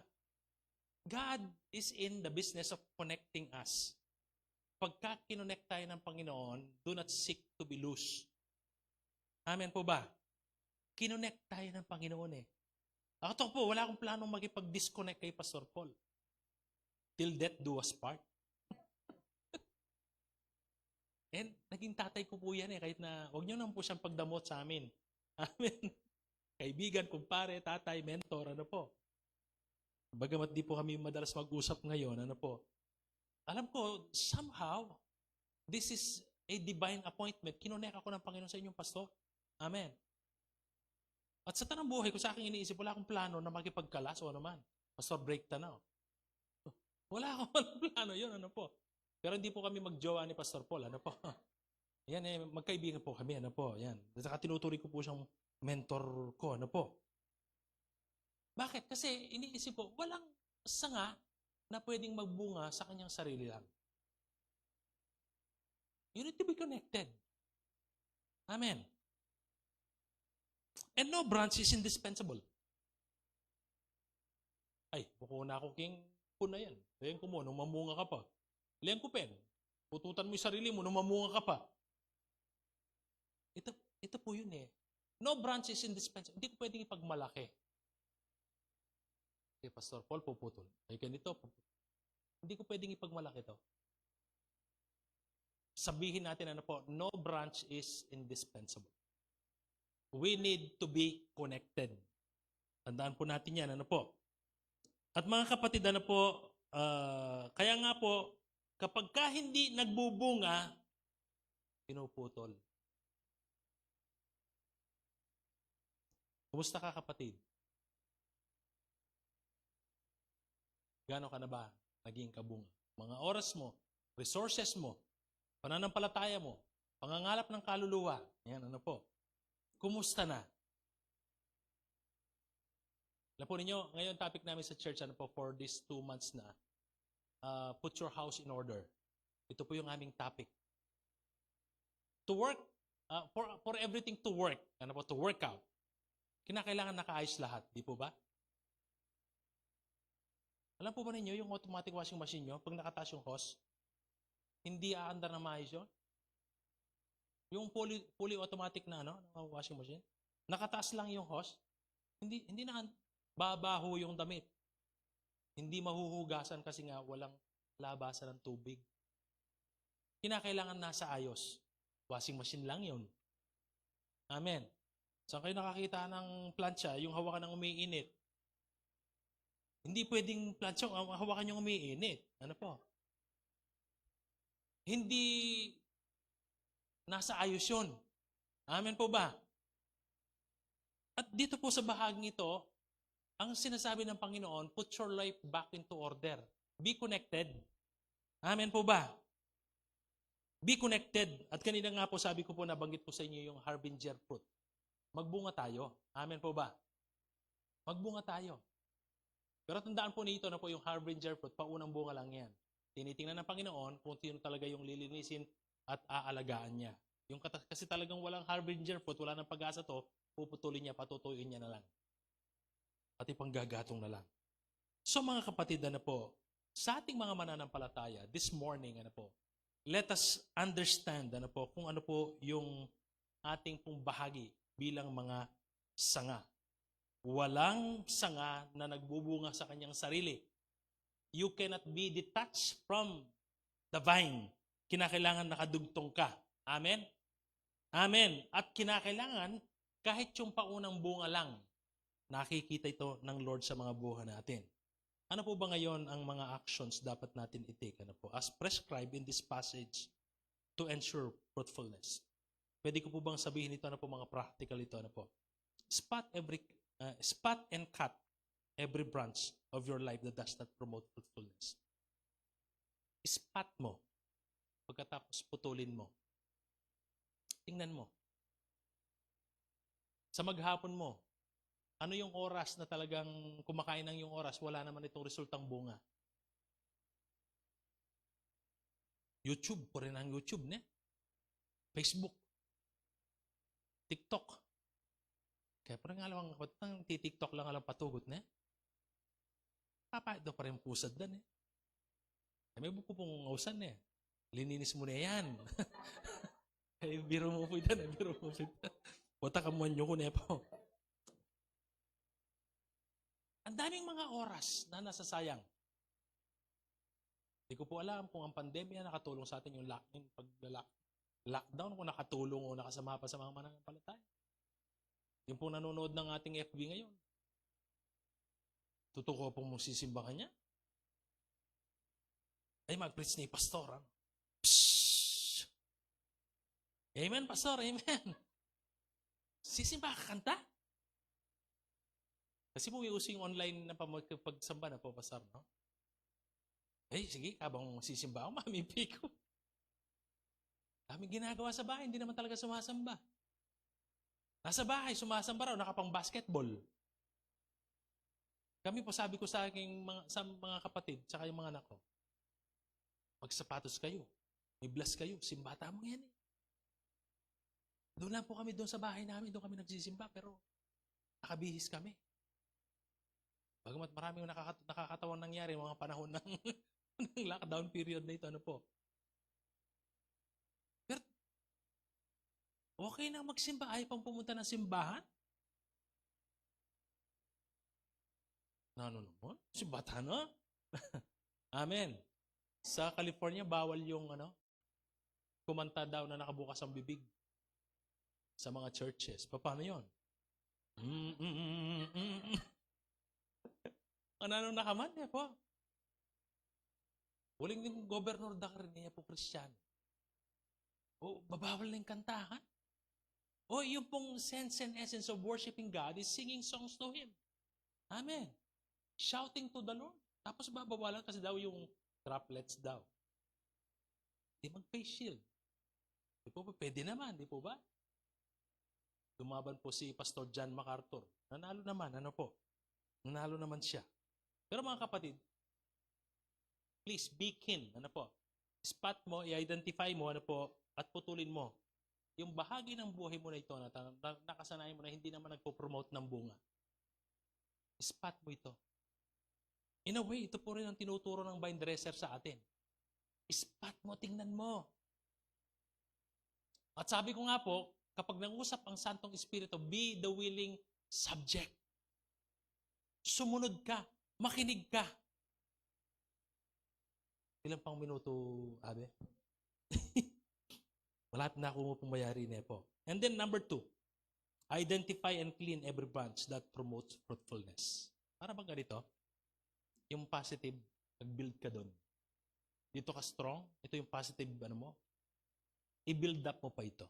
God is in the business of connecting us. Pagka kinonect tayo ng Panginoon, do not seek to be loose. Amen po ba? Kinonect tayo ng Panginoon eh. Ako po, wala akong planong makipag-disconnect kay Pastor Paul. Till death do us part. And naging tatay ko po yan eh, kahit na huwag niyo naman po siyang pagdamot sa amin. Amen. Kaibigan, kumpare, tatay, mentor, ano po. Bagamat di po kami madalas mag-usap ngayon, ano po. Alam ko, somehow, this is a divine appointment. Kinonek ako ng Panginoon sa inyong pastor. Amen. At sa tanang buhay ko, sa aking iniisip, wala akong plano na makipagkalas o naman. Pastor, break tanaw. Wala akong plano yun, ano po. Pero hindi po kami magjowa ni Pastor Paul, ano po. Yan eh, magkaibigan po kami, ano po. Yan. At saka tinuturi ko po siyang mentor ko, ano po. Bakit? Kasi iniisip ko, walang sanga na pwedeng magbunga sa kanyang sarili lang. You need to be connected. Amen. And no branch is indispensable. Ay, buko na ako king puna yan. Layan ko mo, nung mamunga ka pa. Layan ko pen. Pututan mo yung sarili mo, nung mamunga ka pa. Ito po yun eh. No branch is indispensable. Hindi ko pwedeng ipagmalaki. Okay, Pastor Paul, puputol. Ay, ganito, puputol. Hindi ko pwedeng ipagmalaki to. Sabihin natin ano po, no branch is indispensable. We need to be connected. Tandaan po natin yan, ano po. At mga kapatid, ano po, kaya nga po, kapag ka hindi nagbubunga, pinuputol. Kumusta ka, kapatid? Gano'n ka na ba naging kabunga? Mga oras mo, resources mo, pananampalataya mo, pangangalap ng kaluluwa. Yan, ano po. Kumusta na? Alam po ninyo, ngayon topic namin sa church, ano po, for these 2 months na, put your house in order. Ito po yung aming topic. To work, for everything to work, ano po, to work out, kinakailangan nakaayos lahat, di po ba? Alam po ba ninyo, yung automatic washing machine nyo, pag nakataas yung hose, hindi aandar na maayos yun? Yung fully automatic na washing machine, nakataas lang yung hose, hindi na babaho yung damit. Hindi mahuhugasan kasi nga walang labasan ng tubig. Kinakailangan nasa ayos. Washing machine lang yun. Amen. Saan kayo nakakita ng plancha, yung hawakan ng umiinit? Hindi pwedeng plancha ang hawakan yung umiinit. Ano po? Hindi nasa ayos yun. Amen po ba? At dito po sa bahaging ito, ang sinasabi ng Panginoon, put your life back into order. Be connected. Amen po ba? Be connected. At kanina nga po, sabi ko po, nabanggit po sa inyo yung harbinger fruit. Magbunga tayo. Amen po ba? Magbunga tayo. Pero tandaan po nito na po yung harbinger fruit, paunang bunga lang yan. Tinitingnan ng Panginoon kung sino talaga yung lilinisin at aalagaan niya. Yung kasi talagang walang harbinger fruit, wala nang pag-asa to, puputulin niya, patutuyuin niya na lang. Pati panggagatong na lang. So mga kapatid, ano po, sa ating mga mananampalataya, this morning, ano po, let us understand, ano po, kung ano po yung ating pong bahagi bilang mga sanga. Walang sanga na nagbubunga sa kanyang sarili. You cannot be detached from the vine. Kinakailangan nakadugtong ka. Amen? Amen. At kinakailangan, kahit yung paunang bunga lang, nakikita ito ng Lord sa mga buhay natin. Ano po ba ngayon ang mga actions dapat natin i-take? Ano po? As prescribed in this passage to ensure fruitfulness. Pwede ko po bang sabihin ito, ano po mga practical ito? Ano po? Spot and cut every branch of your life that does not promote fruitfulness. Spot mo. Pagkatapos putulin mo. Tingnan mo. Sa maghapon mo, ano yung oras na talagang kumakain ng yung oras, wala naman itong resultang bunga? YouTube, po rin ang YouTube, ne? Facebook, TikTok. Kaya parang alam, TikTok lang alam patugot, ne? Papayat daw pa rin pusad dan eh. May buko pong ngausan eh. Lininis mo na yan. Eh, biro mo po yan eh, biro mo po yan. Wata ka mo ko na po. Ang daming mga oras na nasasayang. Hindi ko po alam kung ang pandemya nakatulong sa atin yung lockdown, kung nakatulong o nakasama pa sa mga mananampalataya. Yung pong nanonood ng ating FB ngayon. Tutuko pong sisimba ka niya. Ay, mag-preach ni Pastor. Pshhh! Amen, Pastor, amen. Sisimba ka kanta? Kasi po uso yung online na pagsamba na po, Pastor, no? Eh, sige, habang sisimba ako, mamimpi ko. Daming ginagawa sa bahay, hindi naman talaga sumasamba. Nasa bahay, sumasamba raw, nakapang basketball. Kami po, sabi ko sa aking mga kapatid, tsaka yung mga anak ko, magsapatos kayo, may bless kayo, simbata mo yan eh. Doon lang po kami doon sa bahay namin, doon kami nagsisimba, pero nakabihis kami. Bagamat maraming nakakatawang nangyari mga panahon ng lockdown period na ito, ano po. Pero, okay na magsimba, ay pang pumunta ng simbahan? Ano naman? Simbata na? Amen. Sa California, bawal yung kumanta daw na nakabukas ang bibig sa mga churches. Paano yun? Ano nakaman niya po? Huling yung Governor Dakar niya po Kristiyano. O, babawal na yung kantahan. O, yung pong sense and essence of worshiping God is singing songs to Him. Amen. Shouting to the Lord. Tapos babawalan kasi daw yung droplets daw. Di mag-face shield. Di po ba? Pwede naman, di po ba? Lumaban po si Pastor John MacArthur. Nanalo naman, ano po? Nanalo naman siya. Pero mga kapatid, please be keen, ano po? Spot mo, i-identify mo, ano po, at putulin mo yung bahagi ng buhay mo na ito na nakasanayan mo na hindi naman nagpo-promote ng bunga. Spot mo ito. In a way, ito po rin ang tinuturo ng vine dresser sa atin. Spot mo, tingnan mo. At sabi ko nga po, kapag nangusap ang Santong Espiritu, be the willing subject. Sumunod ka, makinig ka. Ilang pang minuto, Abe? Wala na ako pumayari na po. And then number 2, identify and clean every branch that promotes fruitfulness. Para bang ganito? Yung positive, nag-build ka doon. Dito ka strong, ito yung positive, i-build up mo pa ito.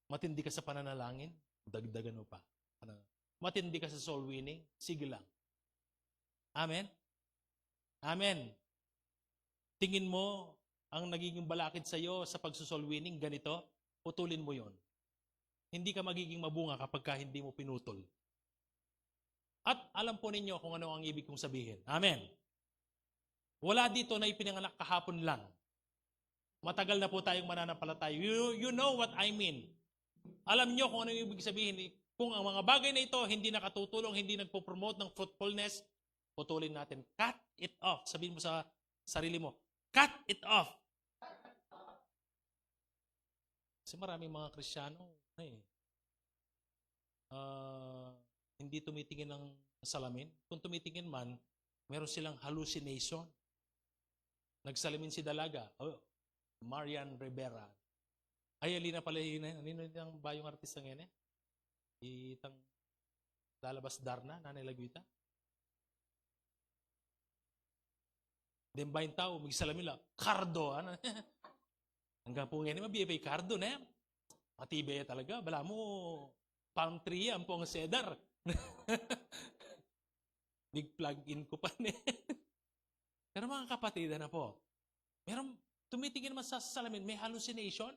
Matindi ka sa pananalangin, dagdagan mo pa. Matindi ka sa soul winning, sige lang. Amen? Amen. Tingin mo, ang nagiging balakid sa iyo sa pagsusol winning, ganito, putulin mo yon. Hindi ka magiging mabunga kapag hindi mo pinutol. At alam po ninyo kung ano ang ibig kong sabihin. Amen. Wala dito na ipinanganak kahapon lang. Matagal na po tayong mananampalataya. You know what I mean. Alam nyo kung ano yung ibig sabihin. Kung ang mga bagay na ito hindi nakatutulong, hindi nagpo-promote ng fruitfulness, putulin natin. Cut it off. Sabihin mo sa sarili mo, cut it off. Kasi maraming mga Kristiyano, hindi tumitingin ng salamin. Kung tumitingin man, meron silang hallucination. Nagsalamin si Dalaga. Marian Rivera. Ay, alina pala yun. Alina yung bayong artista ngayon eh. Itang lalabas Darna, Nanay Laguita. Dembayin tao, magsalamin lang. Cardo. Hanggang po ngayon, mabiyabay Cardo na yan. Matibay talaga. Bala mo, palm tree yan po ang cedar. Big plug-in ko pa na. Pero mga kapatid, po, meron, tumitingin naman sa salamin, may hallucination.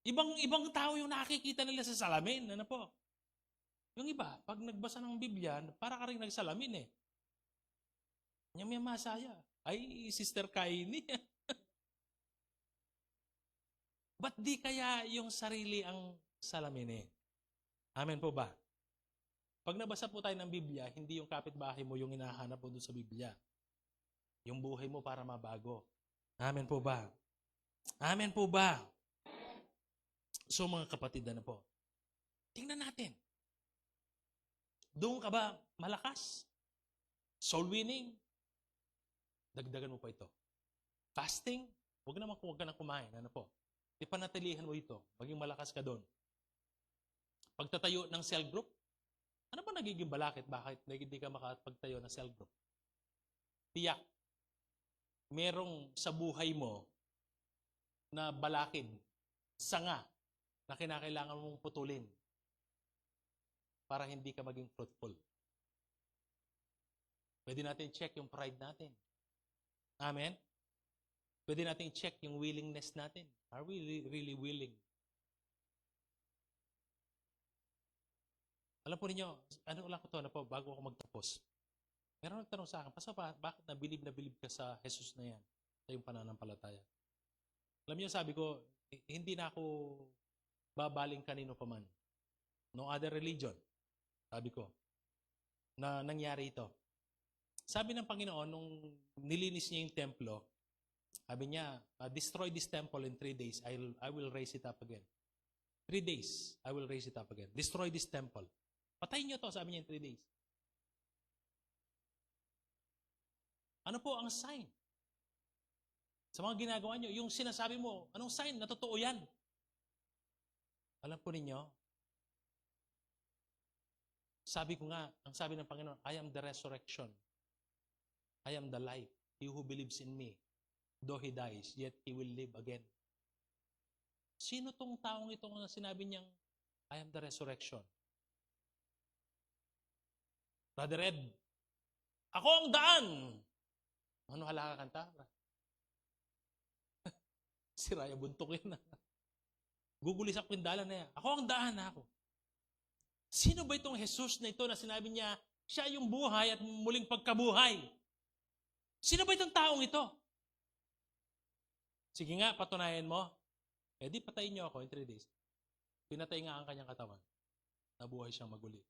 Ibang tao yung nakikita nila sa salamin. Po? Yung iba, pag nagbasa ng Biblia, para ka rin nagsalamin eh. May masaya. Ay, Sister Kaini. Ba't di kaya yung sarili ang salamin eh? Amen po ba? Pag nabasa po tayo ng Biblia, hindi yung kapitbahay mo yung hinahanap mo doon sa Biblia. Yung buhay mo para mabago. Amen po ba? Amen po ba? So mga kapatid, ano po? Tingnan natin. Doon ka ba malakas? Soul winning? Dagdagan mo pa ito. Fasting? Huwag ka na kumain. Ano po? Ipanatilihan mo ito. Maging malakas ka doon. Pagtatayo ng cell group? Ano ba nagiging balakid? Bakit hindi ka makapagtayo ng cell group? Tiyak. Merong sa buhay mo na balakid, sanga, na kinakailangan mong putulin para hindi ka maging fruitful. Pwede natin check yung pride natin. Amen? Pwede natin check yung willingness natin. Are we really willing? Alam po ninyo, ano lang ko to na po, bago ako magtapos. Meron nagtanong sa akin, bakit nabilib ka sa Jesus na yan? Sa yung pananampalataya. Alam niyo, sabi ko, hindi na ako babaling kanino pa man. No other religion. Sabi ko, na nangyari ito. Sabi ng Panginoon, nung nilinis niya yung templo, sabi niya, destroy this temple in 3 days, I will raise it up again. 3 days, I will raise it up again. Destroy this temple. Patayin niyo to, sabi niya in 3 days. Ano po ang sign? Sa mga ginagawa niyo, yung sinasabi mo, anong sign? Na totoo yan. Alam po ninyo, sabi ko nga, ang sabi ng Panginoon, I am the resurrection. I am the life. He who believes in me, though he dies, yet he will live again. Sino tong taong ito na sinabi niyang, I am the resurrection? Brother Ed, ako ang daan! Ano halaka kanta? Si Raya buntok yun. Gugulis ako yung dala na yan. Ako ang daan ako. Sino ba itong Jesus na ito na sinabi niya, siya yung buhay at muling pagkabuhay? Sino ba itong taong ito? Sige nga, patunayan mo. Eh di patayin niyo ako in 3 days. Pinatay nga ang kanyang katawan. Nabuhay siyang maguli.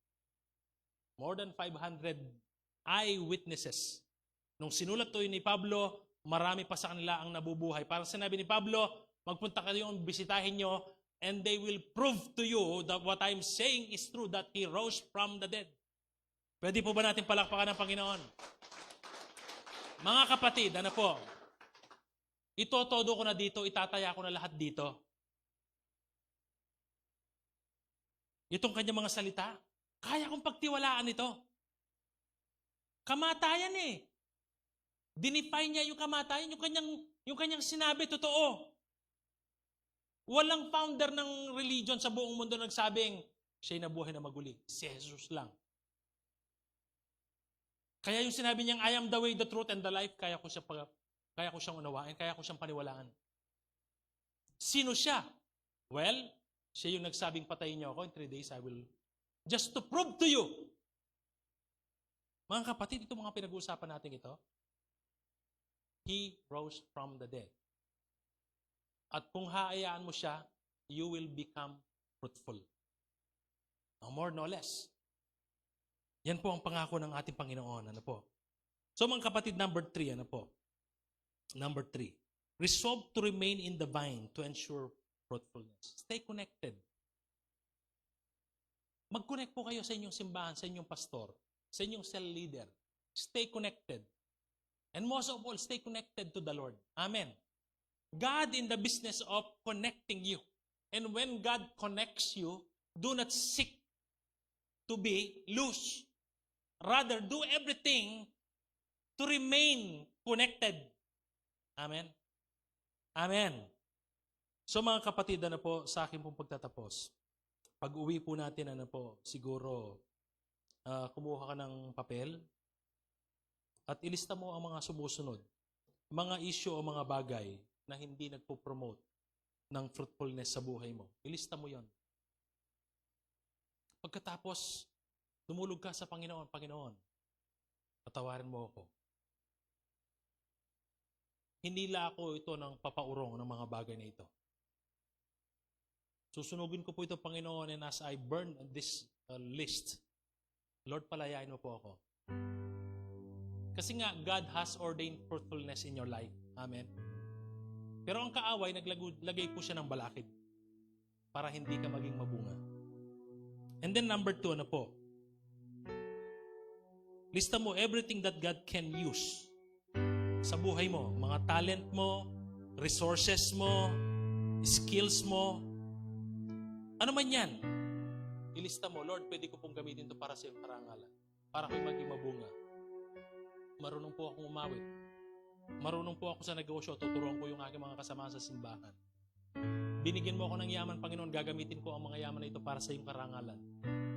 More than 500 eyewitnesses. Nung sinulat to ni Pablo, marami pa sa kanila ang nabubuhay. Parang sinabi ni Pablo, magpunta kayo, bisitahin nyo, and they will prove to you that what I'm saying is true, that He rose from the dead. Pwede po ba natin palakpakan ng Panginoon? Mga kapatid, ano po? Itotodo ko na dito, itataya ko na lahat dito. Itong kanyang mga salita, kaya kong pagtiwalaan ito. Kamatayan eh. Dinefine niya yung kamatayan, yung kanyang sinabi, totoo. Walang founder ng religion sa buong mundo nagsabing, siya'y nabuhay na maguli. Si Jesus lang. Kaya yung sinabi niyang, I am the way, the truth, and the life, kaya ko siyang unawain, kaya ko siyang paniwalaan. Sino siya? Well, siya yung nagsabing patayin niyo ako, in 3 days I will, just to prove to you. Mga kapatid, ito mga pinag-uusapan natin ito, He rose from the dead. At kung haayaan mo siya, you will become fruitful. No more, no less. Yan po ang pangako ng ating Panginoon. Ano po? So mga kapatid, number 3, ano po? Number 3. Resolve to remain in the vine to ensure fruitfulness. Stay connected. Mag-connect po kayo sa inyong simbahan, sa inyong pastor, sa inyong cell leader. Stay connected. And most of all, stay connected to the Lord. Amen. God in the business of connecting you. And when God connects you, do not seek to be loose. Rather, do everything to remain connected. Amen. Amen. So mga kapatid, ano po, sa akin pong pagtatapos, pag uwi po natin, ano po, siguro, kumuha ka ng papel, at ilista mo ang mga sumusunod. Mga issue o mga bagay na hindi nagpo-promote ng fruitfulness sa buhay mo. Ilista mo yon. Pagkatapos, dumulog ka sa Panginoon, Panginoon, patawarin mo ako. Hinila ako ito ng papaurong ng mga bagay na ito. Susunugin ko po ito, Panginoon, and as I burn this list, Lord, palayain mo po ako. Kasi nga, God has ordained fruitfulness in your life. Amen. Pero ang kaaway, naglagay po siya ng balakid para hindi ka maging mabunga. And then number 2, ano po? Lista mo everything that God can use sa buhay mo. Mga talent mo, resources mo, skills mo. Ano man yan? Ilista mo, Lord, pwede ko pong gamitin ito para sa iyong karangalan. Para ko'y maging mabunga. Marunong po akong umawit. Marunong po ako sa negosyo. Tuturuan ko yung aking mga kasama sa simbahan. Binigyan mo ako ng yaman, Panginoon. Gagamitin ko ang mga yaman na ito para sa iyong karangalan.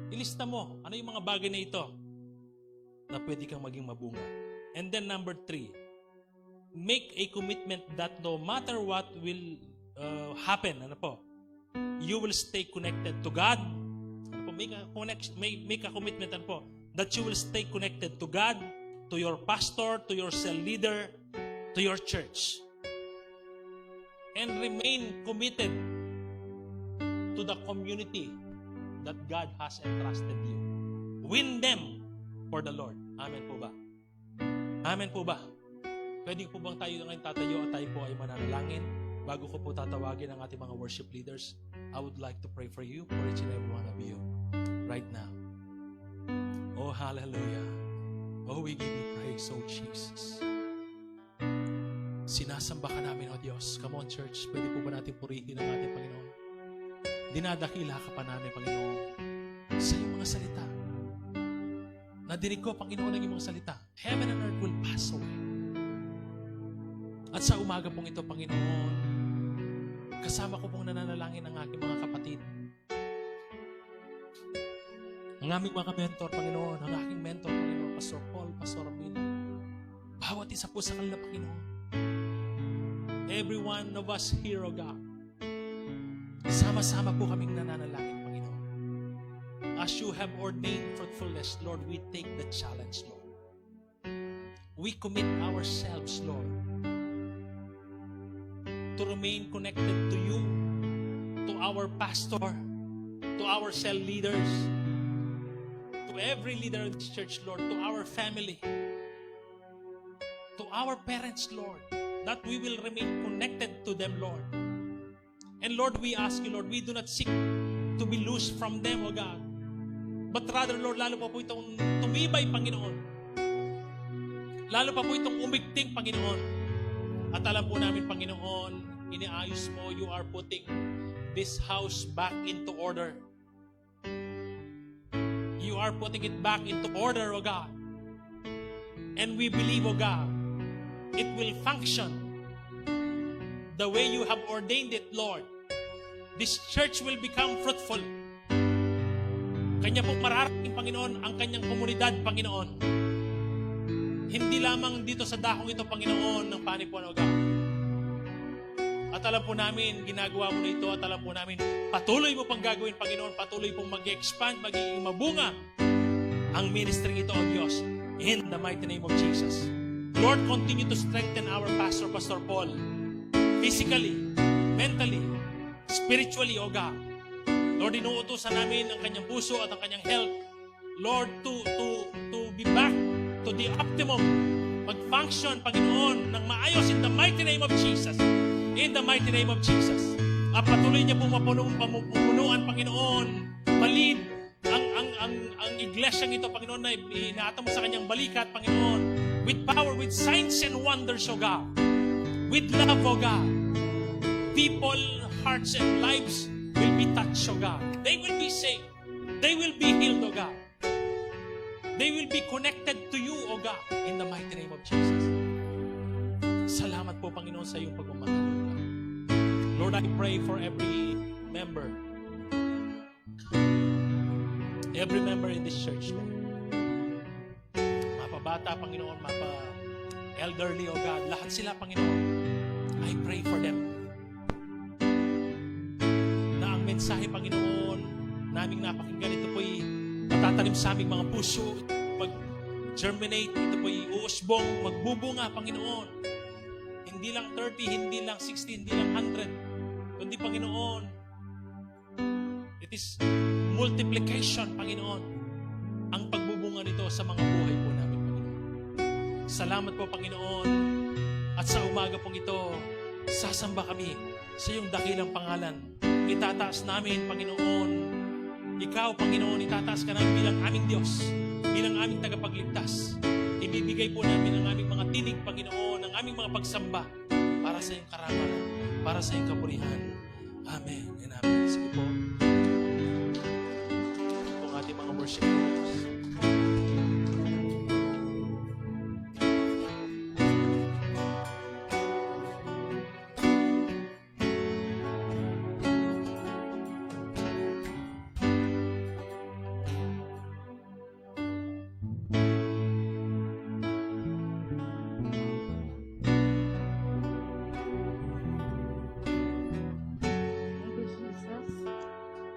Ilista mo, ano yung mga bagay na ito na pwede kang maging mabunga. And then number 3, make a commitment that no matter what will happen, ano po, you will stay connected to God. Ano po, make a commitment, ano po, that you will stay connected to God, to your pastor, to your cell leader, to your church. And remain committed to the community that God has entrusted you. Win them for the Lord. Amen po ba? Amen po ba? Pwede po bang tayo ngayon tatayo at tayo po ay mananalangin? Bago ko po tatawagin ang ating mga worship leaders, I would like to pray for you, for each and every one of you, right now. Oh, hallelujah. Oh, we give you praise, oh Jesus. Sinasamba ka namin, oh Diyos. Come on, church. Pwede po ba natin purihin ang ating Panginoon? Dinadakila ka pa namin, Panginoon, sa iyong mga salita. Nadinig ko, Panginoon, ang iyong mga salita. Heaven and earth will pass away. At sa umaga pong ito, Panginoon, kasama ko pong nananalangin ang aking mga kapatid. Ang aming mga mentor, Panginoon, ang aking mentor, Panginoon, Pastor Paul, Pastor Amina. Bawat isa po sa kanila, Panginoon. Every one of us here, O God. Sama-sama po kaming nananalangin, Panginoon. As you have ordained fruitfulness, Lord, we take the challenge, Lord. We commit ourselves, Lord, to remain connected to you, to our pastor, to our cell leaders, to every leader in this church, Lord, to our family, to our parents, Lord, that we will remain connected to them, Lord. And Lord, we ask you, Lord, we do not seek to be loose from them, O God. But rather, Lord, lalo pa po itong tumibay, Panginoon. Lalo pa po itong umigting, Panginoon. At alam po namin, Panginoon, iniayos mo, you are putting this house back into order. You are putting it back into order, O God. And we believe, O God, it will function the way you have ordained it, Lord. This church will become fruitful. Kanya pong mararating, Panginoon, ang kanyang komunidad, Panginoon. Hindi lamang dito sa dakong ito, Panginoon, ng panipuan, O God. At alam po namin, ginagawa mo na ito, at alam po namin, patuloy mo pang gagawin, Panginoon, patuloy pong mag-expand, magiging mabunga ang ministry ito, O Diyos, in the mighty name of Jesus. Lord, continue to strengthen our pastor, Pastor Paul, physically, mentally, spiritually, O God. Lord, inuutusan namin ang kanyang puso at ang kanyang health, Lord, to be back to the optimum, mag-function, Panginoon, ng maayos in the mighty name of Jesus. In the mighty name of Jesus. At patuloy niya pong mapunuan, Panginoon, malid ang iglesyang ito, Panginoon, na inaata mo sa kanyang balikat, Panginoon, with power, with signs and wonders, O God. With love, O God. People, hearts, and lives will be touched, O God. They will be saved. They will be healed, O God. They will be connected to you, O God, in the mighty name of Jesus. Salamat po, Panginoon, sa iyong pagmamahal, O God. Lord, I pray for every member in this church, Lord. Mapabata, Panginoon, mapa-elderly, O God. Lahat sila, Panginoon. I pray for them. Na ang mensahe, Panginoon, naming napakinggan, ito po'y matatanim sa aming mga puso, mag-germinate, ito po'y uusbong, magbubunga, Panginoon. Hindi lang 30, hindi lang 60, hindi lang 100, kundi, Panginoon, it is multiplication, Panginoon, ang pagbubunga bunga nito sa mga buhay po namin, Panginoon. Salamat po, Panginoon. At sa umaga pong ito, sasamba kami sa iyong dakilang pangalan. Itataas namin, Panginoon. Ikaw, Panginoon, itataas ka namin bilang aming Diyos, bilang aming tagapagligtas. Ibibigay po namin ang aming mga tinig, Panginoon, ang aming mga pagsamba para sa iyong karangalan, para sa iyong kapurihan. Amen and amen. Sige po. Ito ang ating mga worship leaders. Thank you, Jesus.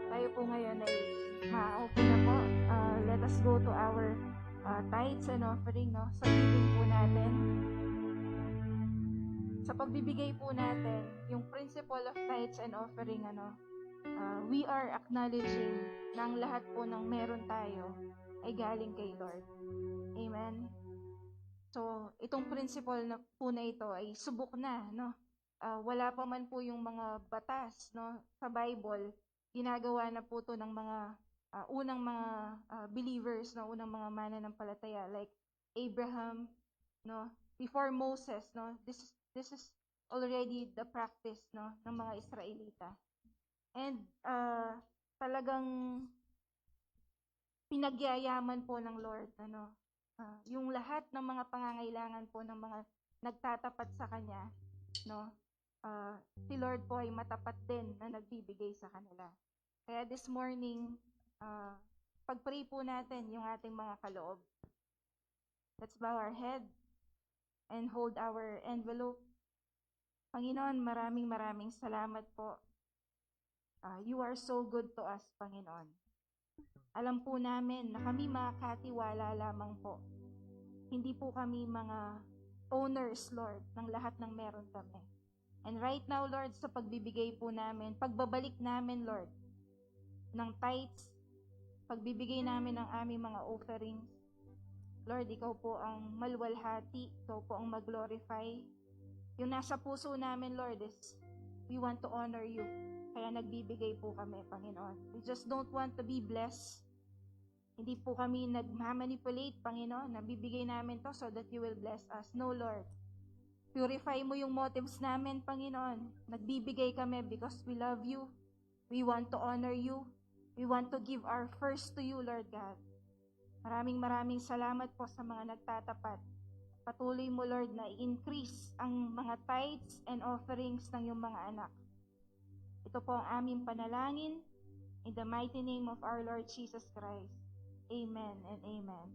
Tayo po ngayon ay ma-open na po. Let us go to our tithes and offering, no? Sa giving po natin. Sa pagbibigay po natin, yung principle of tithes and offering, we are acknowledging na ang lahat po ng meron tayo ay galing kay Lord. Amen? So, itong principle na po na ito ay subok na, no? Wala pa man po yung mga batas, no, sa Bible, ginagawa na po to ng mga unang mga believers, no, unang mga mananampalataya like Abraham, no, before Moses, no. This is already the practice, no, ng mga Israelita. And talagang pinagyayaman po ng Lord, yung lahat ng mga pangangailangan po ng mga nagtatapat sa kanya, no. Si Lord po ay matapat din na nagbibigay sa kanila. Kaya this morning, pag-pray po natin yung ating mga kaloob. Let's bow our head and hold our envelope. Panginoon, maraming salamat po. You are so good to us, Panginoon. Alam po namin na kami makakatiwala lamang po. Hindi po kami mga owners, Lord, ng lahat ng meron kami. And right now, Lord, sa pagbibigay po namin, pagbabalik namin, Lord, ng tithes, pagbibigay namin ng aming mga offerings, Lord, ikaw po ang maluwalhati, ikaw po ang mag-glorify. Yung nasa puso namin, Lord, is we want to honor you. Kaya nagbibigay po kami, Panginoon. We just don't want to be blessed. Hindi po kami nagmamanipulate, Panginoon. Nabibigay namin to so that you will bless us. No, Lord. Purify mo yung motives namin, Panginoon. Nagbibigay kami because we love you. We want to honor you. We want to give our first to you, Lord God. Maraming salamat po sa mga nagtatapat. Patuloy mo, Lord, na i-increase ang mga tithes and offerings ng iyong mga anak. Ito po ang aming panalangin in the mighty name of our Lord Jesus Christ. Amen and amen.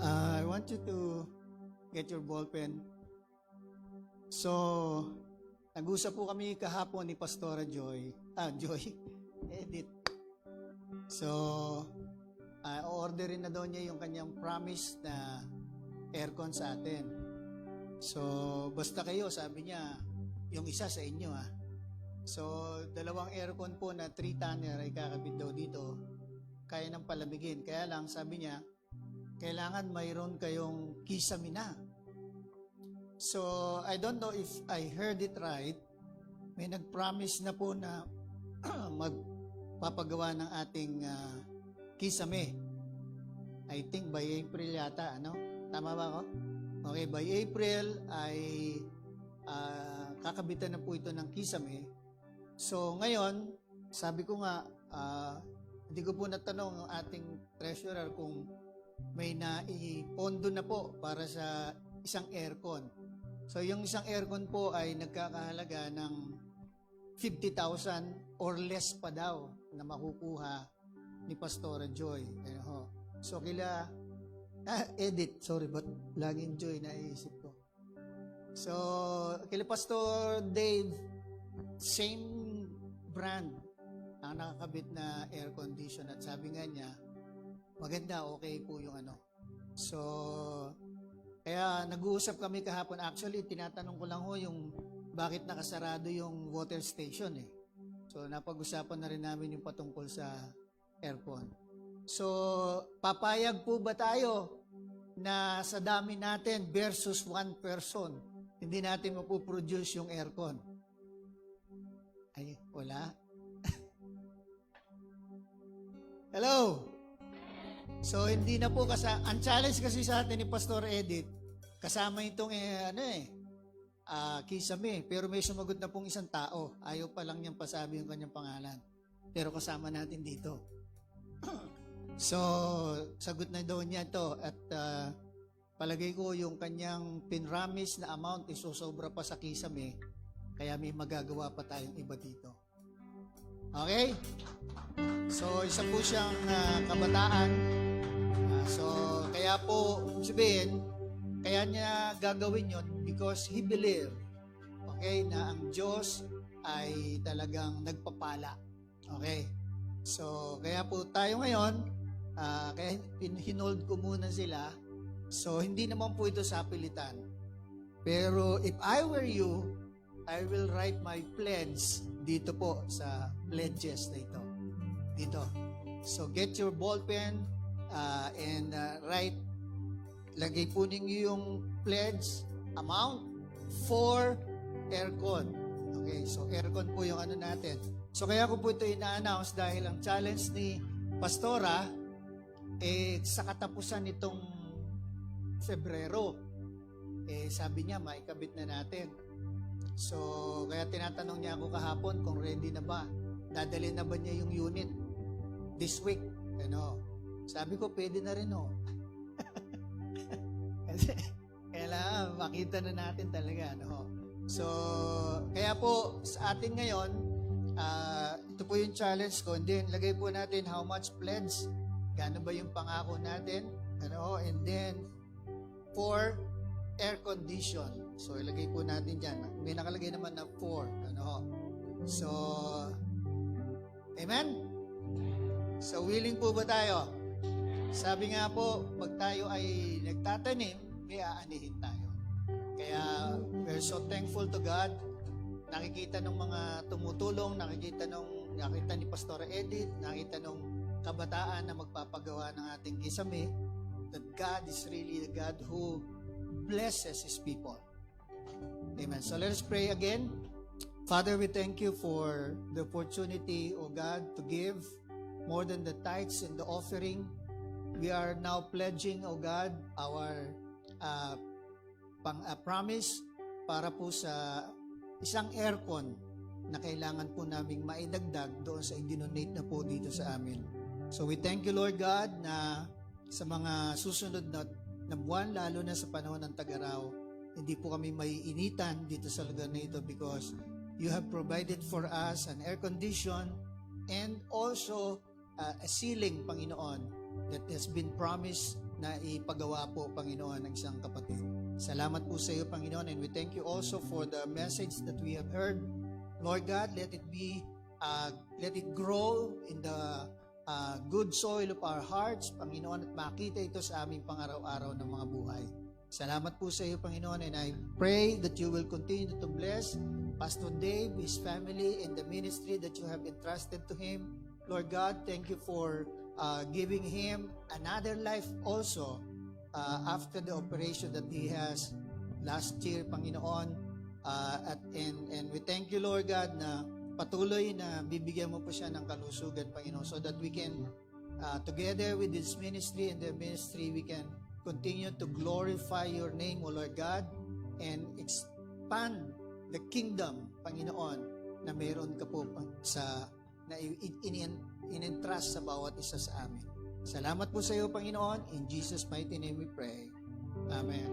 I want you to get your ball pen. So, nag-usap po kami kahapon ni Pastora Joy, Edith. So, orderin na daw niya yung kanyang promise na aircon sa atin. So, basta kayo, sabi niya, yung isa sa inyo So, 2 aircon po na 3 tonner ay kakabit daw dito. Kaya ng palamigin. Kaya lang, sabi niya, kailangan mayroon kayong kisame na. So, I don't know if I heard it right. May nag-promise na po na magpapagawa ng ating kisame. I think by April yata, Tama ba ako? Okay, by April ay kakabitan na po ito ng kisame. So, ngayon, sabi ko nga, hindi ko po natanong ang ating treasurer kung may naipondo na po para sa isang aircon. So, yung isang aircon po ay nagkakahalaga ng 50,000 or less pa daw na makukuha ni Pastora Joy. So, Edith, sorry, but laging Joy naiisip ko. So, kila Pastor Dave, same brand ang nakakabit na air condition at sabi nga niya, maganda, okay po yung So, kaya nag-uusap kami kahapon. Actually, tinatanong ko lang yung bakit nakasarado yung water station eh. So napag-usapan na rin namin yung patungkol sa aircon. So papayag po ba tayo na sa dami natin versus one person, hindi natin mapuproduce yung aircon? Ay, wala. Hello? So hindi na po ang challenge kasi sa atin ni Pastor Edith, kasama itong Kisame, pero may sumagot na pong isang tao. Ayaw pa lang niyang pasabi yung kanyang pangalan. Pero kasama natin dito. So, sagot na daw niya ito at palagay ko yung kanyang pinramis na amount isusobra pa sa Kisame, kaya may magagawa pa tayong iba dito. Okay? So, isa po siyang kabataan. So, kaya po, sabihin, kaya niya gagawin yon because he believed, okay, na ang Diyos ay talagang nagpapala. Okay? So, kaya po tayo ngayon, kaya hinold ko muna sila. So, hindi naman po ito sa pilitan. Pero, if I were you, I will write my pledge dito po sa pledges na ito. Dito. So, get your ball pen and write. Lagay po ninyo yung pledge amount for aircon. Okay, so aircon po yung ano natin. So kaya ko po ito ina-announce dahil ang challenge ni Pastora sa katapusan nitong Febrero, sabi niya maikabit na natin. So kaya tinatanong niya ako kahapon kung ready na ba. Dadalhin na ba niya yung unit this week? Sabi ko pwede na rin Kasi kailangan makita na natin talaga. So, kaya po sa atin ngayon, ito po yung challenge ko. And then, lagay po natin how much pledge, gaano ba yung pangako natin, and then, for air condition. So, ilagay po natin dyan. May nakalagay naman na 4. So, amen? So, willing po ba tayo? Sabi nga po, pag tayo ay nagtatanim, may aanihin tayo. Kaya, we're so thankful to God. Nakikita ng mga tumutulong, nakita ni Pastor Edith, nakita ng kabataan na magpapagawa ng ating Kisame, that God is really the God who blesses His people. Amen. So let us pray again. Father, we thank you for the opportunity, O God, to give more than the tithes and the offering. We are now pledging, O God, our promise para po sa isang aircon na kailangan po naming maidagdag doon sa i-donate na po dito sa amin. So we thank you, Lord God, na sa mga susunod na buwan, lalo na sa panahon ng tag-araw, hindi po kami maiinitan dito sa lugar na ito because you have provided for us an air condition and also a ceiling, Panginoon, that has been promised na ipagawa po, Panginoon, ng isang kapatid. Salamat po sa iyo, Panginoon, and we thank you also for the message that we have heard. Lord God, let it grow in the good soil of our hearts, Panginoon, at makita ito sa aming pang-araw-araw ng mga buhay. Salamat po sa iyo, Panginoon, and I pray that you will continue to bless Pastor Dave, his family, and the ministry that you have entrusted to him. Lord God, thank you for giving him another life also after the operation that he has last year, Panginoon. And we thank you, Lord God, na patuloy na bibigyan mo po siya ng kalusugan, Panginoon, so that we can, together with this ministry and the ministry, we can continue to glorify your name, O Lord God, and expand the kingdom, Panginoon, na meron ka po na in-entrust sa bawat isa sa amin. Salamat po sa iyo, Panginoon. In Jesus' mighty name we pray. Amen.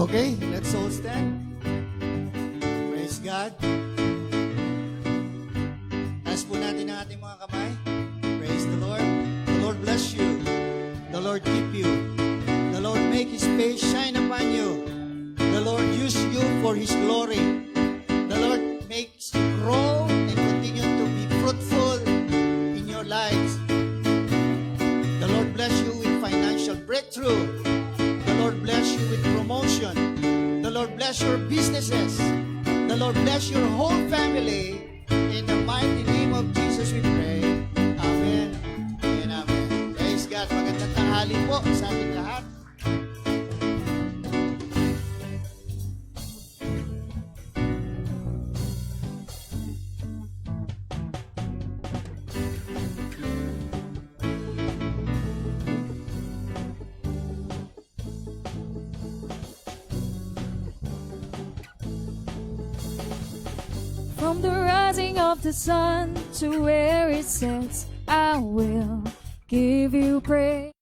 Okay, let's all stand. Praise God. Taas po natin ang ating mga kamay. Praise the Lord. The Lord bless you. The Lord keep you. The Lord make His face shine upon you. The Lord use you for His glory. The Lord makes you grow and continue to be fruitful in your lives. The Lord bless you with financial breakthrough. The Lord bless you with promotion. The Lord bless your businesses. The Lord bless your whole family. In the mighty name of Jesus we pray. Amen and amen. Praise God. Magandang tanghali po sa ating lahat. From the rising of the sun to where it sets, I will give you praise.